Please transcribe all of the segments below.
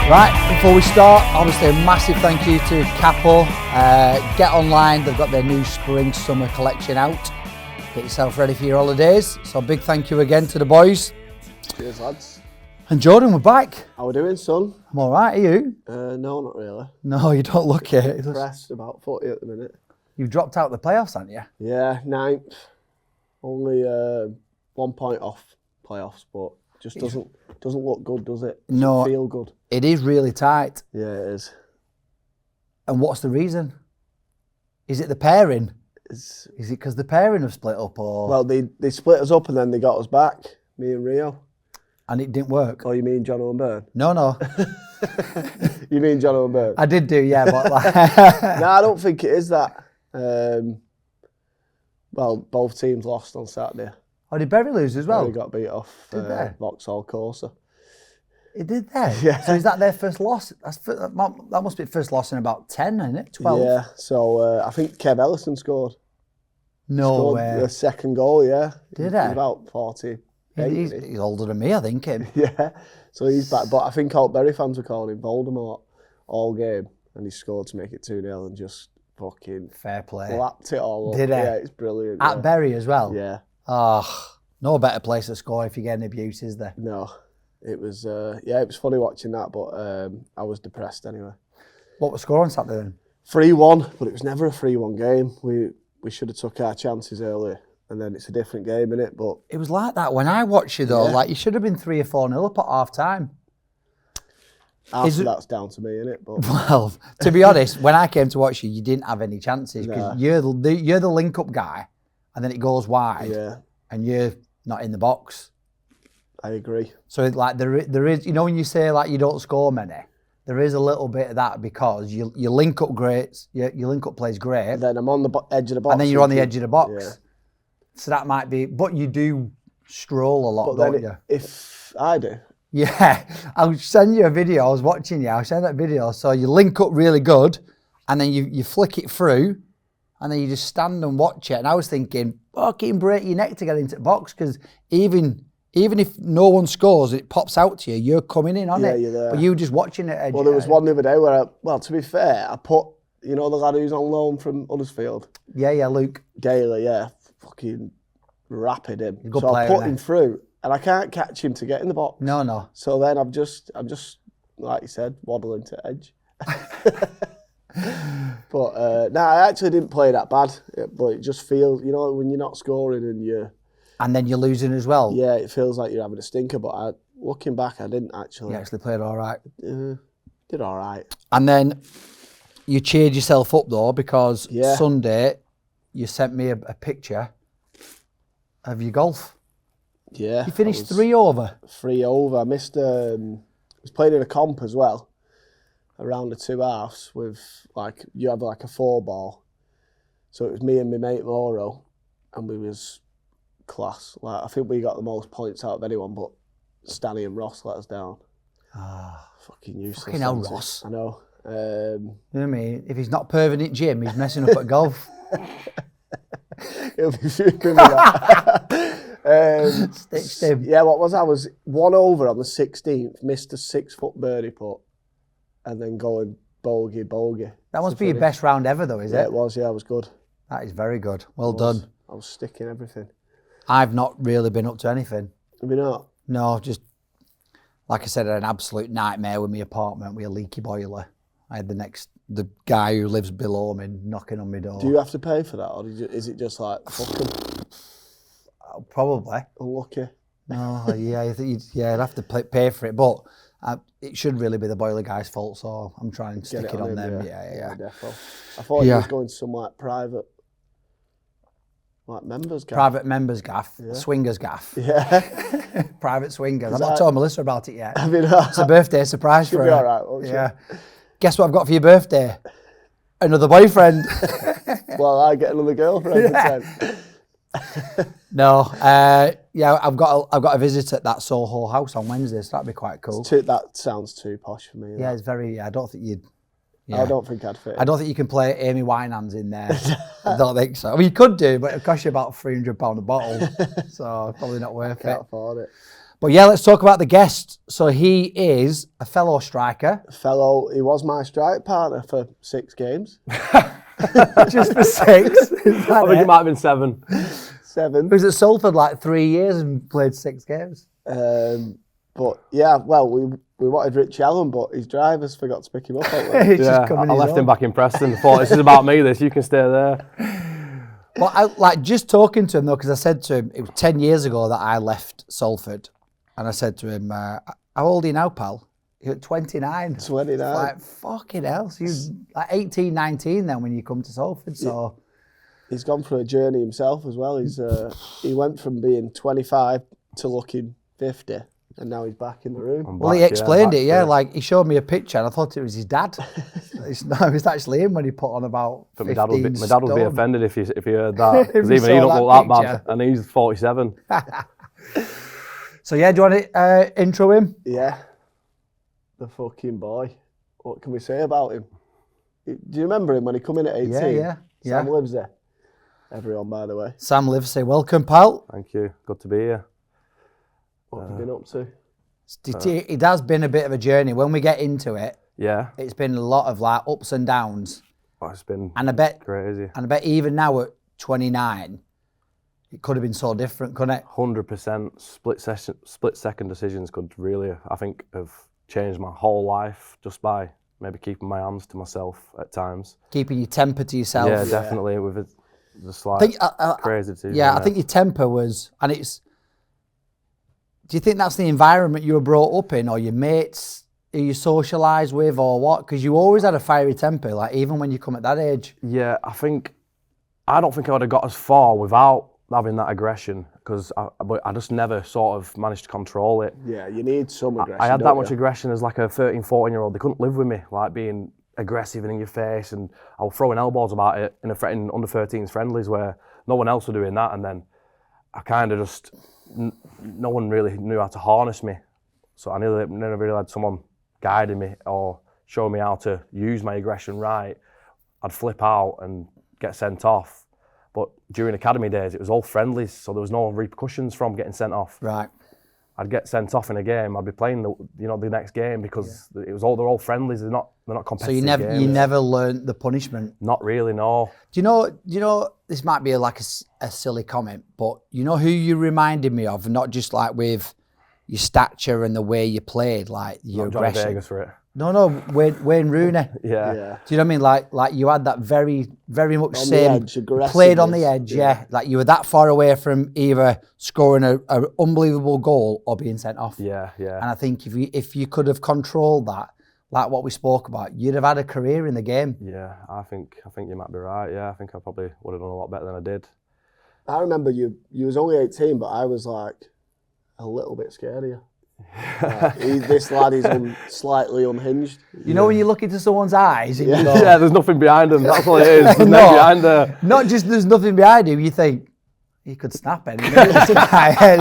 Right, before we start, obviously a massive thank you to Capo. Get online, they've got their new spring-summer collection out. Get yourself ready for your holidays. So big thank you again to the boys. Cheers, lads. And Jordan, we're back. How we doing, son? I'm all right, are you? No, not really. No, you don't look it. Depressed, about 40 at the minute. You've dropped out the playoffs, haven't you? Yeah, 9th. Only 1 point off playoffs, but just doesn't look good, does it? No. Feel good. It is really tight. Yeah, it is. And what's the reason? Is it the pairing? Is it because the pairing have split up, or? Well, they split us up and then they got us back, me and Rio. And it didn't work? Oh, you mean John Owen Byrne? No. You mean John Owen Byrne? I did do, yeah, but like... No, I don't think it is that. Well, both teams lost on Saturday. Oh, did Bury lose as well? They got beat off Vauxhall Corsa. It did they? Yeah. So is that their first loss? That must be first loss in about 10, isn't it? 12? Yeah, so I think Kev Ellison scored. No way. The second goal, yeah. Did he? he? About 40. He's older than me, I think. Him. Yeah, so he's back. But I think all Bury fans were calling him Voldemort all game, and he scored to make it 2-0 and just fucking fair play. Lapped it all up. Did he? Yeah, it's brilliant. At Bury as well? Yeah. Oh, no better place to score if you're getting abuse, is there? No. It was, it was funny watching that, but I was depressed anyway. What was score on Saturday then? 3-1, but it was never a 3-1 game. We should have took our chances early, and then it's a different game, innit? But it was like that when I watched you though. Yeah. Like you should have been 3 or 4-0 up at half time. That's down to me, innit? But well, to be honest, when I came to watch you, you didn't have any chances because Nah. you're the link-up guy, and then it goes wide, and you're not in the box. I agree. So like there is, you know, when you say like you don't score many, there is a little bit of that because you link up great, your link up plays great. And then I'm on the edge of the box. And then you're on the edge of the box. Yeah. So that might be, but you do stroll a lot, But don't then you? if I do. Yeah, I'll send you a video. I was watching you. I'll send that video. So you link up really good, and then you flick it through, and then you just stand and watch it. And I was thinking, fucking break your neck to get into the box because even if no one scores, it pops out to you. You're coming in on it. You're there. But you just watching it. Well, there was one the other day where, to be fair, I put, you know, the lad who's on loan from Huddersfield. Yeah, Luke Gaylor, yeah, fucking rapid him. Good so player, I put him through, and I can't catch him to get in the box. No. So then I'm just like you said, waddling to edge. But no, I actually didn't play that bad. But it just feels, you know, when you're not scoring and then you're losing as well. Yeah, it feels like you're having a stinker. But looking back, I didn't actually. You actually played all right. Did all right. And then you cheered yourself up though because Yeah. Sunday you sent me a picture of your golf. Yeah. You finished 3 over. 3 over. I missed. I was playing in a comp as well, around the 2 halves with you have like a 4-ball. So it was me and my mate Lauro, and we was class. Like I think we got the most points out of anyone, but Stanley and Ross let us down. Fucking useless. Fucking hell, Ross. I know. You know what I mean? If he's not perving at gym, he's messing up at golf. He'll be fuming with that. Stitched him. Yeah, what was I? Was 1 over on the 16th, missed a 6-foot birdie putt, and then going bogey. That must be your best round ever though, is it? Yeah, it was. Yeah, it was good. That is very good. Well done. I was sticking everything. I've not really been up to anything. Have you not? No, just, like I said, I had an absolute nightmare with my apartment with a leaky boiler. I had the guy who lives below me knocking on my door. Do you have to pay for that, or is it just like, fuck him? Probably. Unlucky. No, yeah, I think I'd have to pay for it, but it should really be the boiler guy's fault, so I'm trying to stick it on them. Yeah. Defo. I thought he was going to some private, members gaff. Private members gaff, swingers gaff. Yeah. Private swingers. I've not told Melissa about it yet. I mean, it's a birthday surprise for her. She'll be all right, won't she? Yeah. Guess what I've got for your birthday? Another boyfriend. Well, I get another girlfriend. Yeah. No, I've got a visit at that Soho house on Wednesday, so that'd be quite cool. That sounds too posh for me. Yeah, it's very. I don't think you'd. Yeah. I don't think I'd fit. I don't think you can play Amy Winehouse in there. I don't think so. I mean, you could do, but it'd cost you about £300 a bottle, so probably not worth it. Can't afford it. But yeah, let's talk about the guest. So he is a fellow striker. He was my strike partner for 6 games. Just for 6. Is that I think it might have been 7. 7. He was at Salford like 3 years and played 6 games. But yeah, well, we wanted Richie Allen, but his drivers forgot to pick him up. He's just Yeah, coming I his left own. him back in Preston. Thought, this is about me, this. You can stay there. But I, like just talking to him though, because I said to him, it was 10 years ago that I left Salford. And I said to him, how old are you now, pal? You're 29. 29. Like, fucking hell. So you're like 18, 19 then when you come to Salford. So He's gone through a journey himself as well. He went from being 25 to looking 50, and now he's back in the room. well, he explained it, yeah. Like he showed me a picture, and I thought it was his dad. It was actually him when he put on about 15 But my dad would be offended if he heard that. If Because he even saw he don't that look that picture. bad. And he's 47. So yeah, do you want to intro him? Yeah, the fucking boy. What can we say about him? Do you remember him when he come in at 18? Yeah. Sam Livesey. Everyone, by the way. Sam Livesey, welcome, pal. Thank you. Good to be here. What have you been up to? It has been a bit of a journey. When we get into it, Yeah. it's been a lot of like ups and downs. Oh, it's been And I bet crazy. even now at 29, it could have been so different, couldn't it? 100% split second decisions could really, I think, have changed my whole life just by maybe keeping my hands to myself at times. Keeping your temper to yourself. Yeah, definitely. With a just like think, crazy decision. Yeah, I think your temper was, and it's. Do you think that's the environment you were brought up in, or your mates who you socialised with, or what? Because you always had a fiery temper, like even when you come at that age. Yeah, I don't think I would have got as far without having that aggression because I just never sort of managed to control it. Yeah, you need some aggression. I had that don't much you? aggression as like a 13, 14-year-old. They couldn't live with me, like being aggressive and in your face, and I was throwing elbows about it in under 13s friendlies where no one else was doing that, and then I kind of just, no one really knew how to harness me. So I never really had someone guiding me or showing me how to use my aggression right. I'd flip out and get sent off. But during academy days, it was all friendlies, so there was no repercussions from getting sent off. Right. I'd get sent off in a game. I'd be playing the next game because they're all friendlies. They're not So competitive. you never learned the punishment. Not really, no. Do you know? This might be like a silly comment, but you know who you reminded me of? Not just like with your stature and the way you played, like your Not Johnny aggression. Vegas for it. No, Wayne Rooney. Yeah. Yeah. Do you know what I mean? Like you had that very much On the same. edge, Played on the aggressiveness, edge, yeah. Like you were that far away from either scoring a unbelievable goal or being sent off. Yeah. And I think if you could have controlled that, like what we spoke about, you'd have had a career in the game. Yeah, I think you might be right. Yeah, I think I probably would have done a lot better than I did. I remember you was only 18, but I was like a little bit scared of you. This lad is slightly unhinged. You know when you look into someone's eyes and you go, Yeah, there's nothing behind them. That's what it is. There's No. nothing behind there. not just there's nothing behind him, you think, he could snap any minute.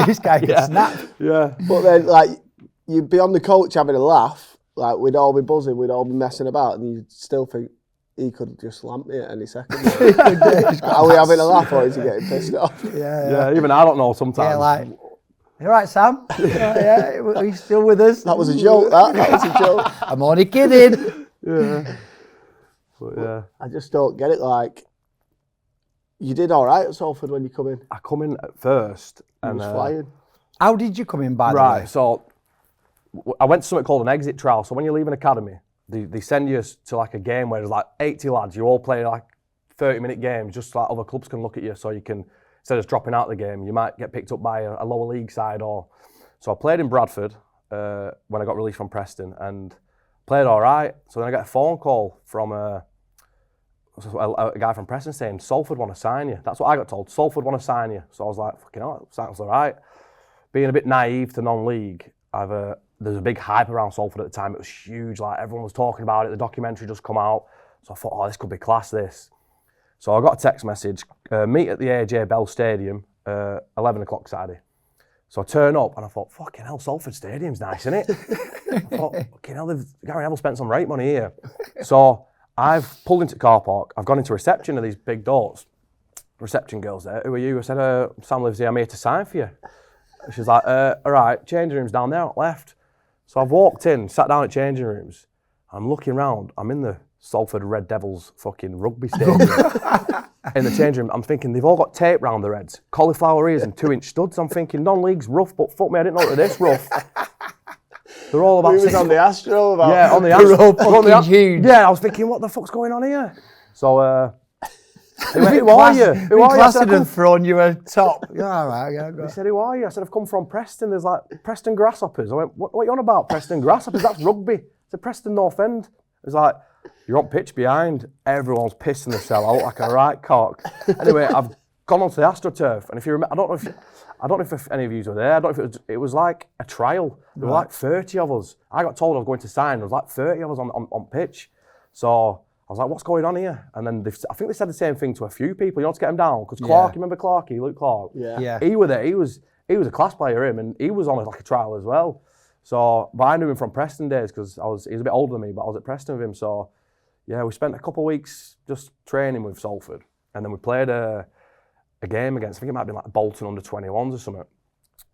This guy could snap. Yeah. But then, like, you'd be on the coach having a laugh, like, we'd all be buzzing, we'd all be messing about, and you'd still think he could just lamp me at any second. Are we having a laugh or is he getting pissed off? Yeah, even I don't know sometimes. Yeah, like, you all right, Sam? Yeah, are you still with us? That was a joke, that was a joke. I'm only kidding. Yeah. But yeah. I just don't get it, like, you did all right at Salford when you come in. I come in at first You and was flying. How did you come in, by the way? right, so I went to something called an exit trial. So when you leave an academy, they send you to like a game where there's like 80 lads. You all play like 30-minute games, just like other clubs can look at you. So you can, instead of dropping out the game, you might get picked up by a lower league side. So I played in Bradford when I got released from Preston and played all right. So then I got a phone call from a guy from Preston saying, Salford want to sign you. That's what I got told. Salford want to sign you. So I was like, fucking hell, sounds all right. Being a bit naive to non-league, there's a big hype around Salford at the time. It was huge. Like everyone was talking about it. The documentary just come out. So I thought, oh, this could be class, this. So I got a text message, meet at the AJ Bell Stadium, 11 o'clock Saturday. So I turn up and I thought, fucking hell, Salford Stadium's nice, isn't it? I thought, fucking hell, Gary Neville spent some rate money here. So I've pulled into the car park. I've gone into reception of these big doors. Reception girls there, who are you? I said, Sam Livesey, I'm here to sign for you. She's like, all right, changing room's down there, left. So I've walked in, sat down at changing rooms. I'm looking around. I'm in the Salford Red Devils fucking rugby stadium. In the changing room, I'm thinking they've all got tape round their heads, cauliflower ears and 2-inch studs. I'm thinking non-league's rough, but fuck me, I didn't know it was this rough. They're all about. We was on the Astro about. Yeah, on the They're all Astro. fucking huge. Yeah, I was thinking, what the fuck's going on here? So, he went, who are you? Who are you? I said, and thrown you a top. Yeah, all right, yeah, go. He said, who are you? I said, I've come from Preston. There's like Preston Grasshoppers. I went, what are you on about, Preston Grasshoppers? That's rugby. I said, Preston North End. It's like, you're on pitch behind. Everyone's pissing themselves out like a right cock. Anyway, I've gone onto the AstroTurf, and if you remember, I don't know if any of you were there. I don't know if it was like a trial. There were like 30 of us. I got told I was going to sign. There was like 30 of us on pitch. So I was like, what's going on here? And then I think they said the same thing to a few people, you know, to get them down. Because Clark, you remember Clarky, Luke Clark? Yeah. He was there. He was a class player, him, and he was on like a trial as well. So, but I knew him from Preston days because he was a bit older than me, but I was at Preston with him. So, yeah, we spent a couple of weeks just training with Salford, and then we played a game against, I think it might have been like Bolton under 21s or something.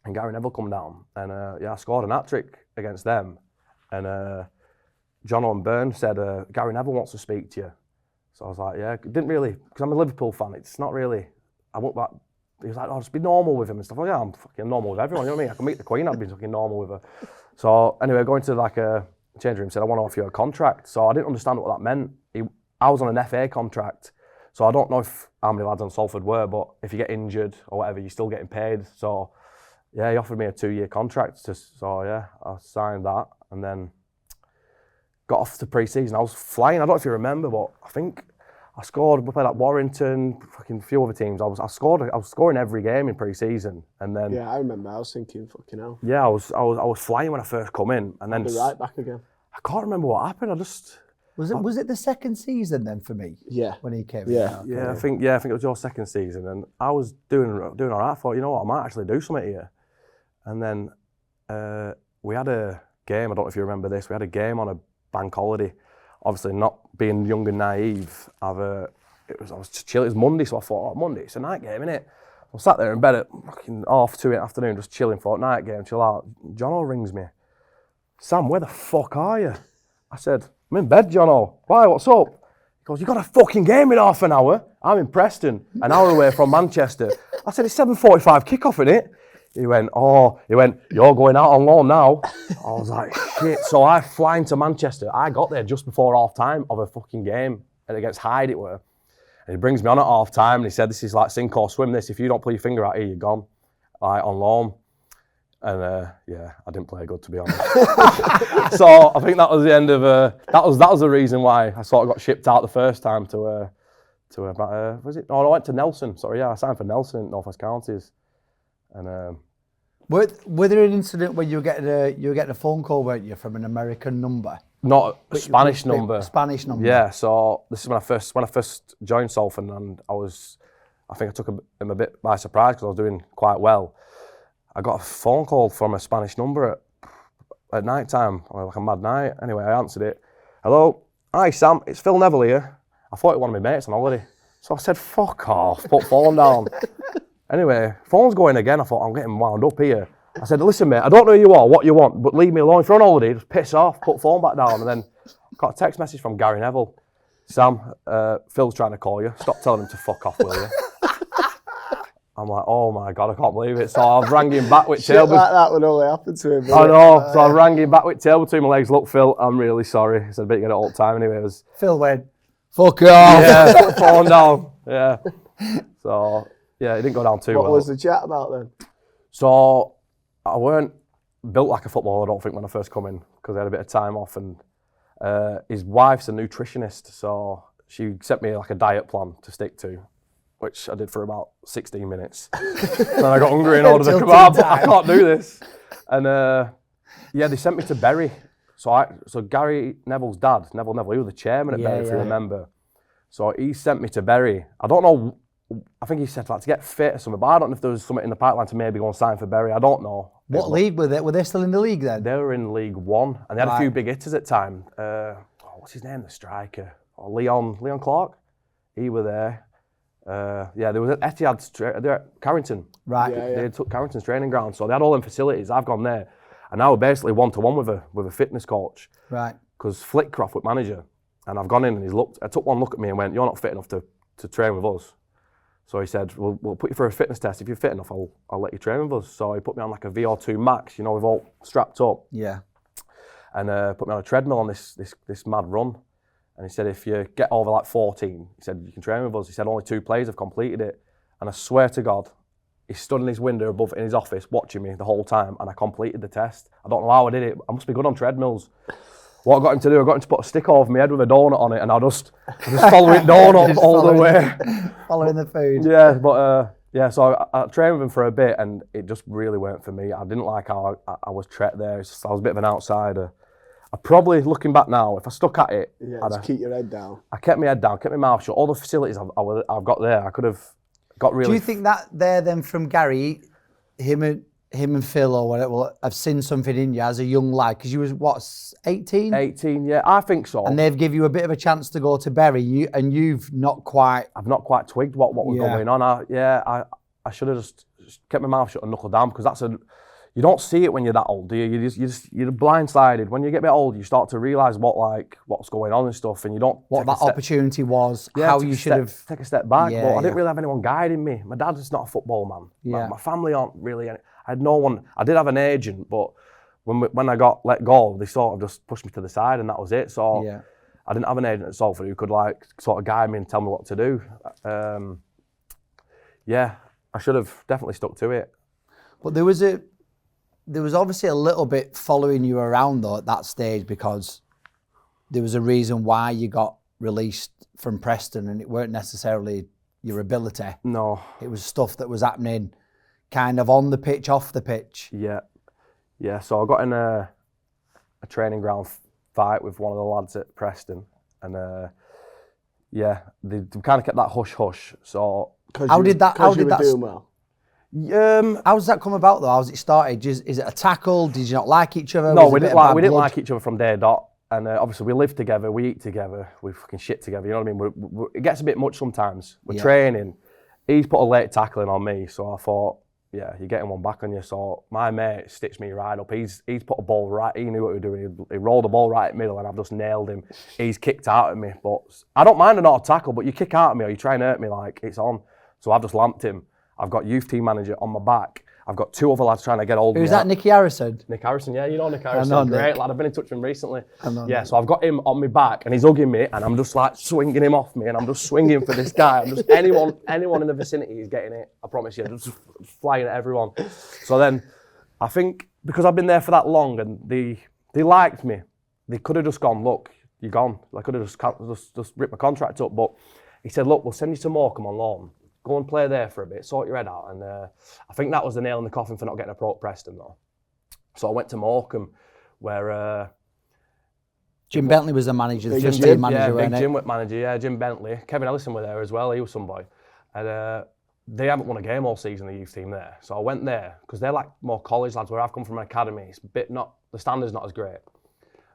And Gary Neville come down, and I scored an hat-trick against them. And John and Byrne said, Gary Neville wants to speak to you. So I was like, yeah, didn't really, because I'm a Liverpool fan, it's not really, I won't like, he was like, oh, just be normal with him and stuff. Like, yeah, I'm fucking normal with everyone, you know what I mean? I can meet the Queen, I'd be fucking normal with her. So anyway, going to like a change room, said, I want to offer you a contract. So I didn't understand what that meant. I was on an FA contract, so I don't know how many lads on Salford were, but if you get injured or whatever, you're still getting paid. So yeah, he offered me a 2-year contract. So yeah, I signed that and then got off to pre-season. I was flying. I don't know if you remember, but I think I scored. We played like Warrington, fucking few other teams. I was scoring every game in pre-season, and then Yeah, I remember. I was thinking, fucking hell. yeah, I was flying when I first come in, and then I'll be right back again. I can't remember what happened. Was it the second season then for me? Yeah. When he came Yeah. in? I think it was your second season, and I was doing all right. I thought, you know what, I might actually do something here. And then we had a game. I don't know if you remember this. We had a game on a bank holiday. Obviously, not being young and naive, I was chill. It was Monday, so I thought, oh, Monday, it's a night game, innit? I sat there in bed at fucking 2:30 in the afternoon, just chilling for a night game, chill out. Jono rings me. Sam, where the fuck are you? I said, I'm in bed, Jono. Why, what's up? He goes, you got a fucking game in half an hour? I'm in Preston, an hour away from Manchester. I said, it's 7:45 kickoff, innit? He went, you're going out on loan now. I was like, shit. So I fly into Manchester. I got there just before half time of a fucking game, and against Hyde it were. And he brings me on at half time, and he said, this is like sink or swim this. If you don't pull your finger out here, you're gone. Like, on loan. And yeah, I didn't play good, to be honest. So I think that was the end of, that was the reason why I sort of got shipped out the first time to was it? Oh, I went to Nelson. Sorry, yeah, I signed for Nelson in North West Counties. And were there an incident where you were getting a phone call, weren't you, from an American number? not a Spanish number. Spanish number. Yeah, so this is when I first joined Salford, and I think I took him a bit by surprise because I was doing quite well. I got a phone call from a Spanish number at night time, like a mad night. Anyway, I answered it. Hello, hi Sam, it's Phil Neville here. I thought it was one of my mates on holiday. So I said, fuck off, put phone down. Anyway, phone's going again. I thought, I'm getting wound up here. I said, listen mate, I don't know who you are, what you want, but leave me alone. If you're on holiday, just piss off, put phone back down. And then got a text message from Gary Neville. Sam, Phil's trying to call you. Stop telling him to fuck off, will you? I'm like, oh my God, I can't believe it. So I rang him back with tail. Like that would only happen to him. I know. So I rang him back with tail between my legs. Look, Phil, I'm really sorry. He said, I bet you get it all the time. Anyway, it was... Phil went, fuck off. Yeah, put phone down. Yeah. So, yeah, it didn't go down too well. What was the chat about then? So, I weren't built like a footballer, I don't think, when I first come in, because I had a bit of time off. And his wife's a nutritionist, so she sent me like a diet plan to stick to, which I did for about 16 minutes. Then I got hungry and ordered a kebab. I can't do this. And yeah, they sent me to Bury. So Gary Neville's dad, Neville, he was the chairman at Bury, if you remember. So he sent me to Bury. I don't know, I think he said like to get fit or something, but I don't know if there was something in the pipeline to maybe go and sign for Bury. I don't know. What league were they? Were they still in the league then? They were in League One, and they had a few big hitters at the time. What's his name, the striker? Leon Clark? He were there. Yeah, there was Etihad, Carrington. Right. They took Carrington's training ground, so they had all them facilities. I've gone there. And now we're basically one-to-one with a fitness coach. Right. Because Flitcroft was manager, and I've gone in and he's looked. I took one look at me and went, "You're not fit enough to train with us." So he said, "We'll put you for a fitness test. If you're fit enough, I'll let you train with us." So he put me on like a VO2 max, we've all strapped up. Yeah. And put me on a treadmill on this mad run. And he said, if you get over like 14, he said, you can train with us. He said, only 2 players have completed it. And I swear to God, he stood in his window above in his office watching me the whole time, and I completed the test. I don't know how I did it. I must be good on treadmills. What I got him to do, I got him to put a stick over my head with a donut on it, and I just follow it donut all the way. Following the food. Yeah, but so I trained with him for a bit, and it just really weren't for me. I didn't like how I was treated there. It's just, I was a bit of an outsider. I probably, looking back now, if I stuck at it, just keep your head down. I kept my head down, kept my mouth shut. All the facilities I've got there, I could have got really. Do you think that there then from Gary, him and Phil or whatever, have seen something in you as a young lad? Because you was, what, 18? 18, yeah, I think so. And they've give you a bit of a chance to go to Bury, you've not quite... I've not quite twigged what was going on. I should have just kept my mouth shut and knuckled down, because you don't see it when you're that old, do you? You're blindsided. When you get a bit old, you start to realise what's going on and stuff, and you don't... What that opportunity was, how you should have... Take a step back, but I didn't really have anyone guiding me. My dad's not a football man. Yeah. My family aren't really... I had no one... I did have an agent, but when I got let go, they sort of just pushed me to the side, and that was it. So I didn't have an agent at Salford who could sort of guide me and tell me what to do. I should have definitely stuck to it. But there was obviously a little bit following you around though at that stage, because there was a reason why you got released from Preston, and it weren't necessarily your ability. No. It was stuff that was happening kind of on the pitch, off the pitch. Yeah, so I got in a training ground fight with one of the lads at Preston, and they kind of kept that hush-hush. So how did that doing well? How does that come about though? How's it started? Is it a tackle? Did you not like each other? No, we didn't like each other from day dot. And obviously we live together, we eat together, we fucking shit together. You know what I mean? It gets a bit much sometimes. We're training. He's put a late tackle in on me, so I thought, you're getting one back on you. So my mate stitched me right up. He's put a ball right. He knew what he was doing. He rolled the ball right at middle, and I've just nailed him. He's kicked out at me, but I don't mind an auto tackle. But you kick out at me or you try and hurt me, it's on. So I've just lamped him. I've got youth team manager on my back. I've got 2 other lads trying to get hold of me. Who's that, Nicky Harrison? Nick Harrison, yeah, you know Nick Harrison. I know Great Nick. lad, I've been in touch with him recently. So I've got him on my back and he's hugging me, and I'm just swinging him off me, and I'm just swinging for this guy. I'm just anyone in the vicinity is getting it, I promise you. I'm just flying at everyone. So then I think because I've been there for that long and they liked me, they could have just gone, look, you're gone. I could have just ripped my contract up, but he said, look, we'll send you to Morecambe on loan. Go and play there for a bit, sort your head out. And I think that was the nail in the coffin for not getting a pro at Preston though. So I went to Morecambe, where... Jim Bentley was the manager, the first Jim, team manager, Big wasn't Jim was manager, Jim Bentley. Kevin Ellison were there as well, he was some boy. And they haven't won a game all season, the youth team there. So I went there, because they're like more college lads, where I've come from an academy. It's the standard's not as great.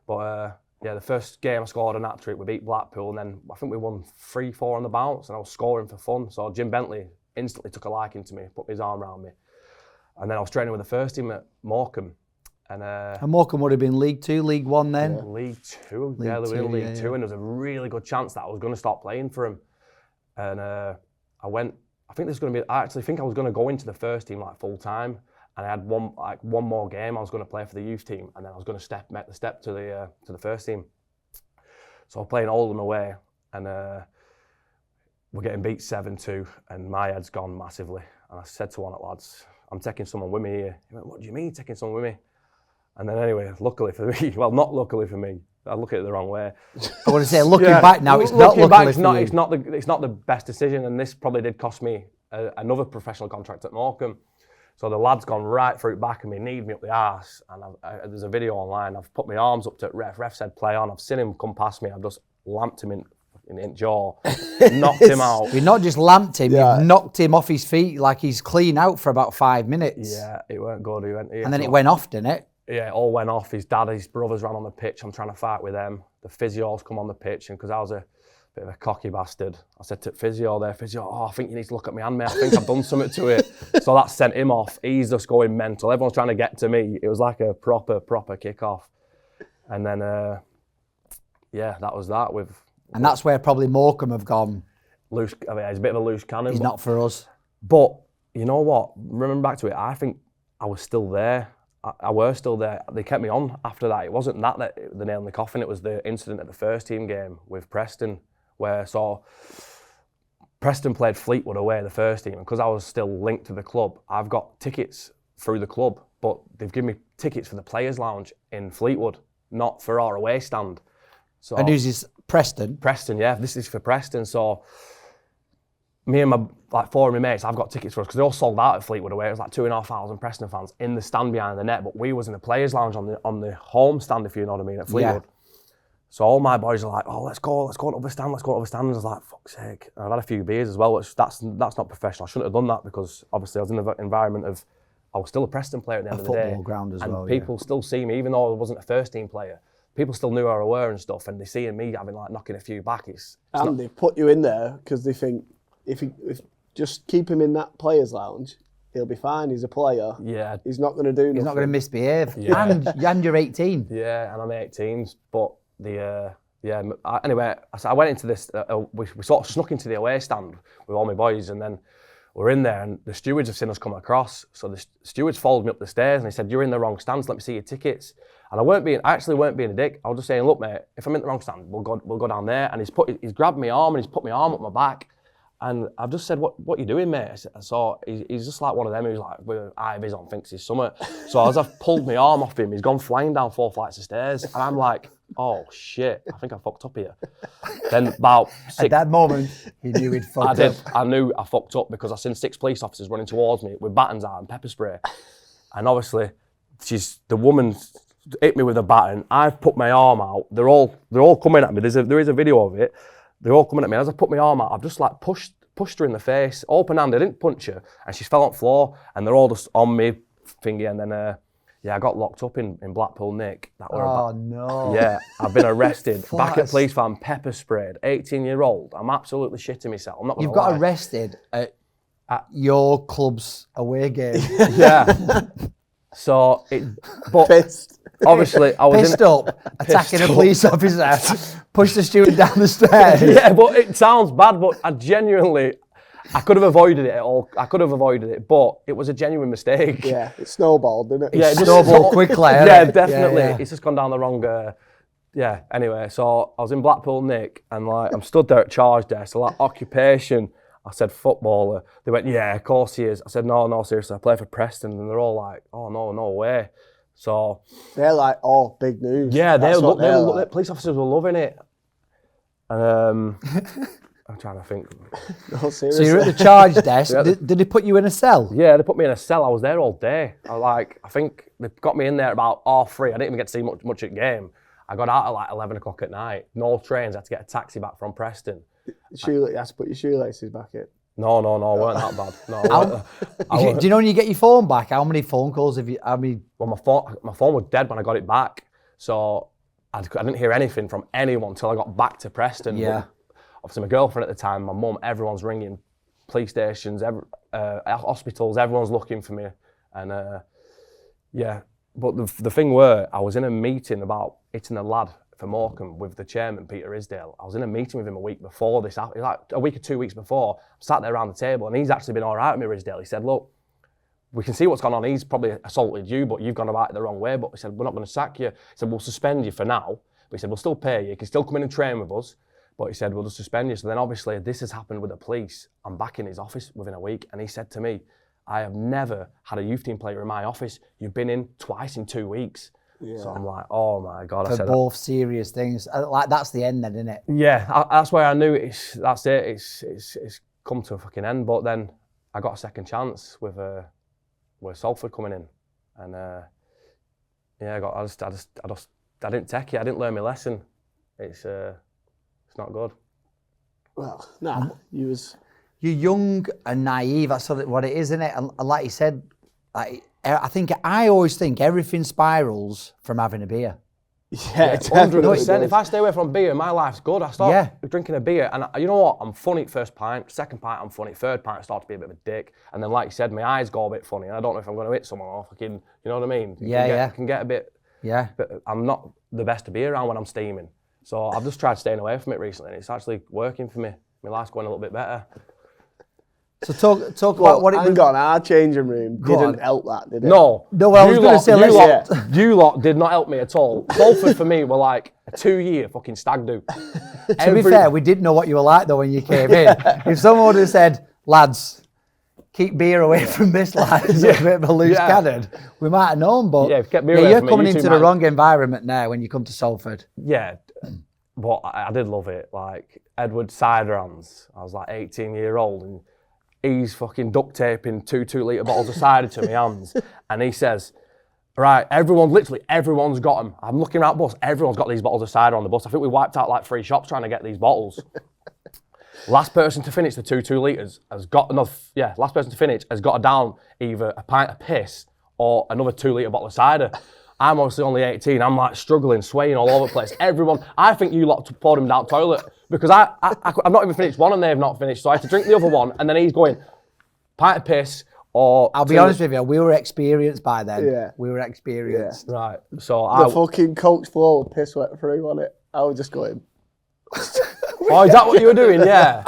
But the first game I scored an hat-trick, we beat Blackpool, and then I think we won 3-4 on the bounce, and I was scoring for fun. So Jim Bentley instantly took a liking to me, put his arm around me. And then I was training with the first team at Morecambe. And Morecambe would have been League 2, League 1 then? Yeah. League 2, they were in League 2, and there was a really good chance that I was going to start playing for him. And I actually think I was going to go into the first team full time, and I had one more game I was going to play for the youth team, and then I was going to make the step to the first team. So I'm playing Oldham away, and we're getting beat 7-2, and my head's gone massively. And I said to one of the lads, I'm taking someone with me here. He went, what do you mean taking someone with me? And then anyway, luckily for me, well, not luckily for me, I look at it the wrong way. I want to say, looking back now, it's not luckily for you. It's not the best decision, and this probably did cost me another professional contract at Morecambe. So the lad's gone right through back of me, kneed me up the arse, and there's a video online. I've put my arms up to ref. Ref said play on. I've seen him come past me. I've just lamped him in jaw, knocked him out. You've not just lamped him, you've knocked him off his feet like he's clean out for about 5 minutes. Yeah, it weren't good. And then it went off, didn't it? Yeah, it all went off. His dad, his brothers ran on the pitch. I'm trying to fight with them. The physios come on the pitch, and because I was a bit of a cocky bastard. I said to physio, I think you need to look at my hand, mate. I think I've done something to it. So that sent him off. He's just going mental. Everyone's trying to get to me. It was like a proper kick-off. And then, that was that. And that's where probably Morecambe have gone. Loose. I mean, he's a bit of a loose cannon. He's not for us. But you know what? Remember back to it, I think I was still there. I were still there. They kept me on after that. It wasn't that the nail in the coffin. It was the incident at the first team game with Preston, where Preston played Fleetwood away the first team, and because I was still linked to the club, I've got tickets through the club, but they've given me tickets for the players' lounge in Fleetwood, not for our away stand. So, and who's this? Preston? Preston, yeah. This is for Preston. So me and my 4 of my mates, I've got tickets for us because they all sold out at Fleetwood away. It was like 2,500 Preston fans in the stand behind the net, but we was in the players' lounge on the home stand, if you know what I mean, at Fleetwood. Yeah. So all my boys are like, oh, let's go to the other stand, let's go to the other stand. And I was like, fuck's sake. And I've had a few beers as well, which that's not professional. I shouldn't have done that because obviously I was in the environment of, I was still a Preston player at the end of the day. A football ground as well, and people still see me, even though I wasn't a first team player. People still knew who I were and stuff, and they seeing me having like knocking a few back. And they put you in there because they think if just keep him in that players' lounge, he'll be fine. He's a player. Yeah. He's not going to do nothing. He's not going to misbehave. Yeah. And you're 18. Yeah, and I'm 18. But anyway, I went into this. We sort of snuck into the away stand with all my boys, and then we're in there, and the stewards have seen us come across. So the stewards followed me up the stairs, and he said, "You're in the wrong stands. Let me see your tickets." And I actually weren't being a dick. I was just saying, "Look, mate, if I'm in the wrong stand, we'll go down there." And he's grabbed my arm and he's put my arm up my back. And I've just said, what you doing, mate? So he's just like one of them who's like, with Ivy's on, thinks he's something. So as I've pulled my arm off him, he's gone flying down 4 flights of stairs. And I'm like, oh shit, I think I fucked up here. Then about 6... At that moment, he knew he'd fucked up. I knew I fucked up because I seen 6 police officers running towards me with batons out and pepper spray. And obviously, the woman hit me with a baton. I've put my arm out. They're all coming at me. There is a video of it. They're all coming at me. As I put my arm out, I've just like pushed her in the face, open hand. I didn't punch her, and she fell on the floor. And they're all just on me, thingy. And then, I got locked up in Blackpool, Nick. No. Yeah, I've been arrested. Back at police van, pepper sprayed. 18-year-old. I'm absolutely shitting myself. I'm not gonna lie. You've got arrested at your club's away game. Yeah. So Pissed. Obviously, I was attacking a police officer, pushed the student down the stairs. Yeah, but it sounds bad, but I could have avoided it all. I could have avoided it, but it was a genuine mistake. Yeah, it snowballed, didn't it? Yeah, it snowballed quickly. Yeah, definitely. Yeah. It's just gone down the wrong. Anyway, so I was in Blackpool, Nick, and like I'm stood there at charge desk. So like occupation, I said footballer. They went, yeah, of course he is. I said, no, seriously, I play for Preston, and they're all like, oh no way. So they're like, oh, big news. Yeah, the police officers were loving it. And I'm trying to think. No, seriously. So you're at the charge desk. Did they put you in a cell? Yeah, they put me in a cell. I was there all day. I think they got me in there about 3:30. I didn't even get to see much at the game. I got out at like 11 o'clock at night. No trains. I had to get a taxi back from Preston. You had to put your shoelaces back in. No, weren't that bad. No, do you know when you get your phone back, how many phone calls have you? Well, my phone was dead when I got it back, so I didn't hear anything from anyone until I got back to Preston. Yeah. But obviously, my girlfriend at the time, my mum, everyone's ringing, police stations, hospitals, everyone's looking for me, and But the thing were, I was in a meeting about hitting a lad for Morecambe with the chairman, Peter Isdale. I was in a meeting with him a week before this, like a week or 2 weeks before. I sat there around the table, and he's actually been all right with me, Isdale. He said, look, we can see what's gone on. He's probably assaulted you, but you've gone about it the wrong way. But he said, we're not going to sack you. He said, we'll suspend you for now. But he said, we'll still pay you. You can still come in and train with us. But he said, we'll just suspend you. So then obviously this has happened with the police. I'm back in his office within a week. And he said to me, I have never had a youth team player in my office. You've been in twice in 2 weeks. Yeah. So I'm like, oh my God. For both serious things. Like, that's the end then, isn't it? Yeah, that's where I knew that's it. It's come to a fucking end. But then I got a second chance with Salford coming in. And I didn't take it. I didn't learn my lesson. It's not good. Well, no, you're young and naive. That's what it is, isn't it? And like you said, I always think everything spirals from having a beer. Yeah, definitely. 100%. If I stay away from beer, my life's good. I start drinking a beer, and you know what? I'm funny at first pint, second pint I'm funny, third pint I start to be a bit of a dick, and then like you said, my eyes go a bit funny, and I don't know if I'm going to hit someone or fucking, you know what I mean? Can get a bit. Yeah. But I'm not the best to be around when I'm steaming, so I've just tried staying away from it recently, and it's actually working for me. My life's going a little bit better. So talk about what it was. Hang on, our changing room didn't help that, did it? No. No, I was going to say, you lot did not help me at all. Salford for me were like a 2-year fucking stag do. To be fair, we didn't know what you were like though when you came in. If someone would have said, lads, keep beer away from this lad, it's a bit of a loose cannon, we might have known, but you're coming into the wrong environment now when you come to Salford. Yeah, but I did love it. Like, Edward Ciderhands, I was like 18-year-old, and he's fucking duct taping 2 2-litre bottles of cider to my hands. And he says, right, everyone's got them. I'm looking around the bus, everyone's got these bottles of cider on the bus. I think we wiped out like 3 shops trying to get these bottles. Last person to finish the 2 2-litres has got enough, last person to finish has got down either a pint of piss or another 2-litre bottle of cider. I'm obviously only 18, I'm like struggling, swaying all over the place. Everyone, I think you lot poured him down the toilet because I've not even finished one and they've not finished, so I had to drink the other one, and then he's going, pint of piss or... I'll be honest with you, we were experienced by then. Yeah. We were experienced. Yeah. Right, so the fucking Coke's floor piss went through, wasn't it? I was just going... Oh, is that what you were doing? Yeah.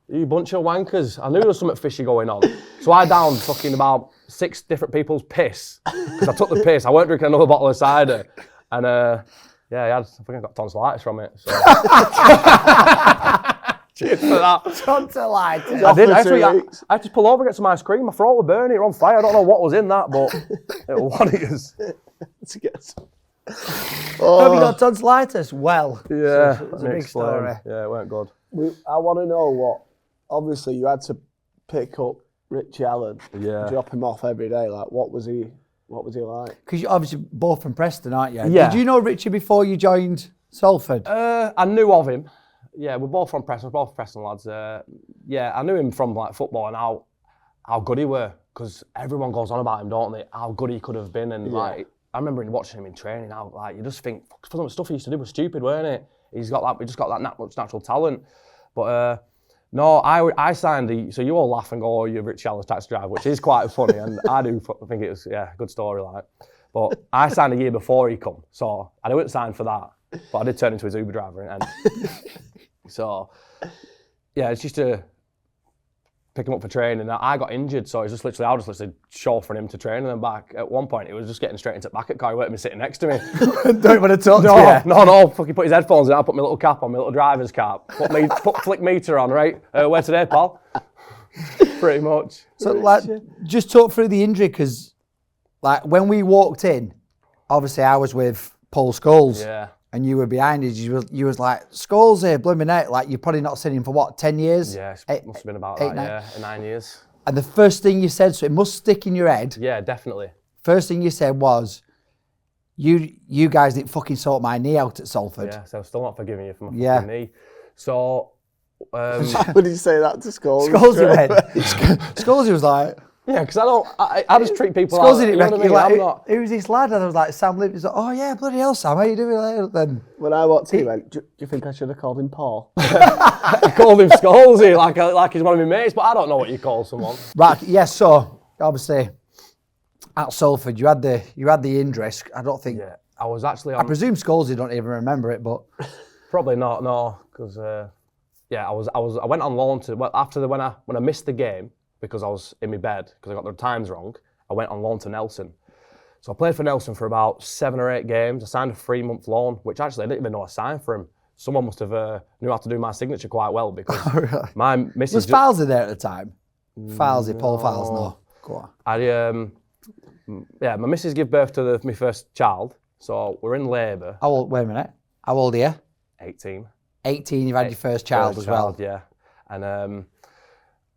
You bunch of wankers. I knew there was something fishy going on. So I downed fucking about 6 different people's piss. Because I took the piss. I weren't drinking another bottle of cider. And I think I got tonsillitis from it. So. Cheers for that. Tonsillitis. I did. I had to pull over and get some ice cream. My throat was burning. It was on fire. I don't know what was in that, but it was what it is. To get some. Have you got tonsillitis? Well, yeah, it's a big story. Yeah, it weren't good. I want to know what. Obviously, you had to pick up Richie Allen, drop him off every day. Like, what was he like? Because you're obviously both from Preston, aren't you? Yeah. Did you know Richie before you joined Salford? I knew of him. Yeah, we're both from Preston. We're both Preston lads. I knew him from like football and how good he were. Because everyone goes on about him, don't they? How good he could have been, and like I remember watching him in training. How like you just think some of the stuff he used to do was stupid, weren't it? We just got that natural talent. But no, I signed so you all laugh and go, oh, you're Richie Allen's taxi driver, which is quite funny, and I do think it was a good story, like. But I signed a year before he come, so I didn't sign for that, but I did turn into his Uber driver, and so it's just to pick him up for training. I got injured, so I was just literally chauffeuring him to train and then back. At one point, it was just getting straight into the back of the car. He wasn't sitting next to me. Don't want to talk to you. No. Fucking put his headphones in. I put my little cap on, my little driver's cap. Put flick meter on, right? Where today, pal? Pretty much. So, like, just talk through the injury, because, like, when we walked in, obviously I was with Paul Scholes. Yeah. And you were behind us. You was like, Scholes here, blooming out. Like, you've probably not seen him for what, 10 years? Yeah, it must have been about 9 years. And the first thing you said, so it must stick in your head. Yeah, definitely. First thing you said was, you guys didn't fucking sort my knee out at Salford. Yeah, so I'm still not forgiving you for my fucking knee. So... What did you say that to Scholes? Scholesy was like... Yeah, because I just treat people Scholesy out. didn't You know what I mean? like, who's this lad? And I was like, Sam Livesey. He's like, oh yeah, bloody hell, Sam, how you doing? Then when I walked in, he went, do you think I should have called him Paul? I called him Scholesy, like he's one of my mates, but I don't know what you call someone. Right, yes, so, obviously, at Salford, you had the injury. I don't think... Yeah, I was actually I presume Scholesy don't even remember it, but... Probably not, no, because, I went on loan when I missed the game, because I was in my bed, because I got the times wrong, I went on loan to Nelson. So I played for Nelson for about 7 or 8 games. I signed a 3-month loan, which actually I didn't even know I signed for him. Someone must have knew how to do my signature quite well, because my missus... Was Falsey there at the time? Falsey, Paul Falsey, no. Go on. My missus gave birth to my first child, so we're in labour. Wait a minute. How old are you? 18. 18, you've had your first child as well. Yeah. And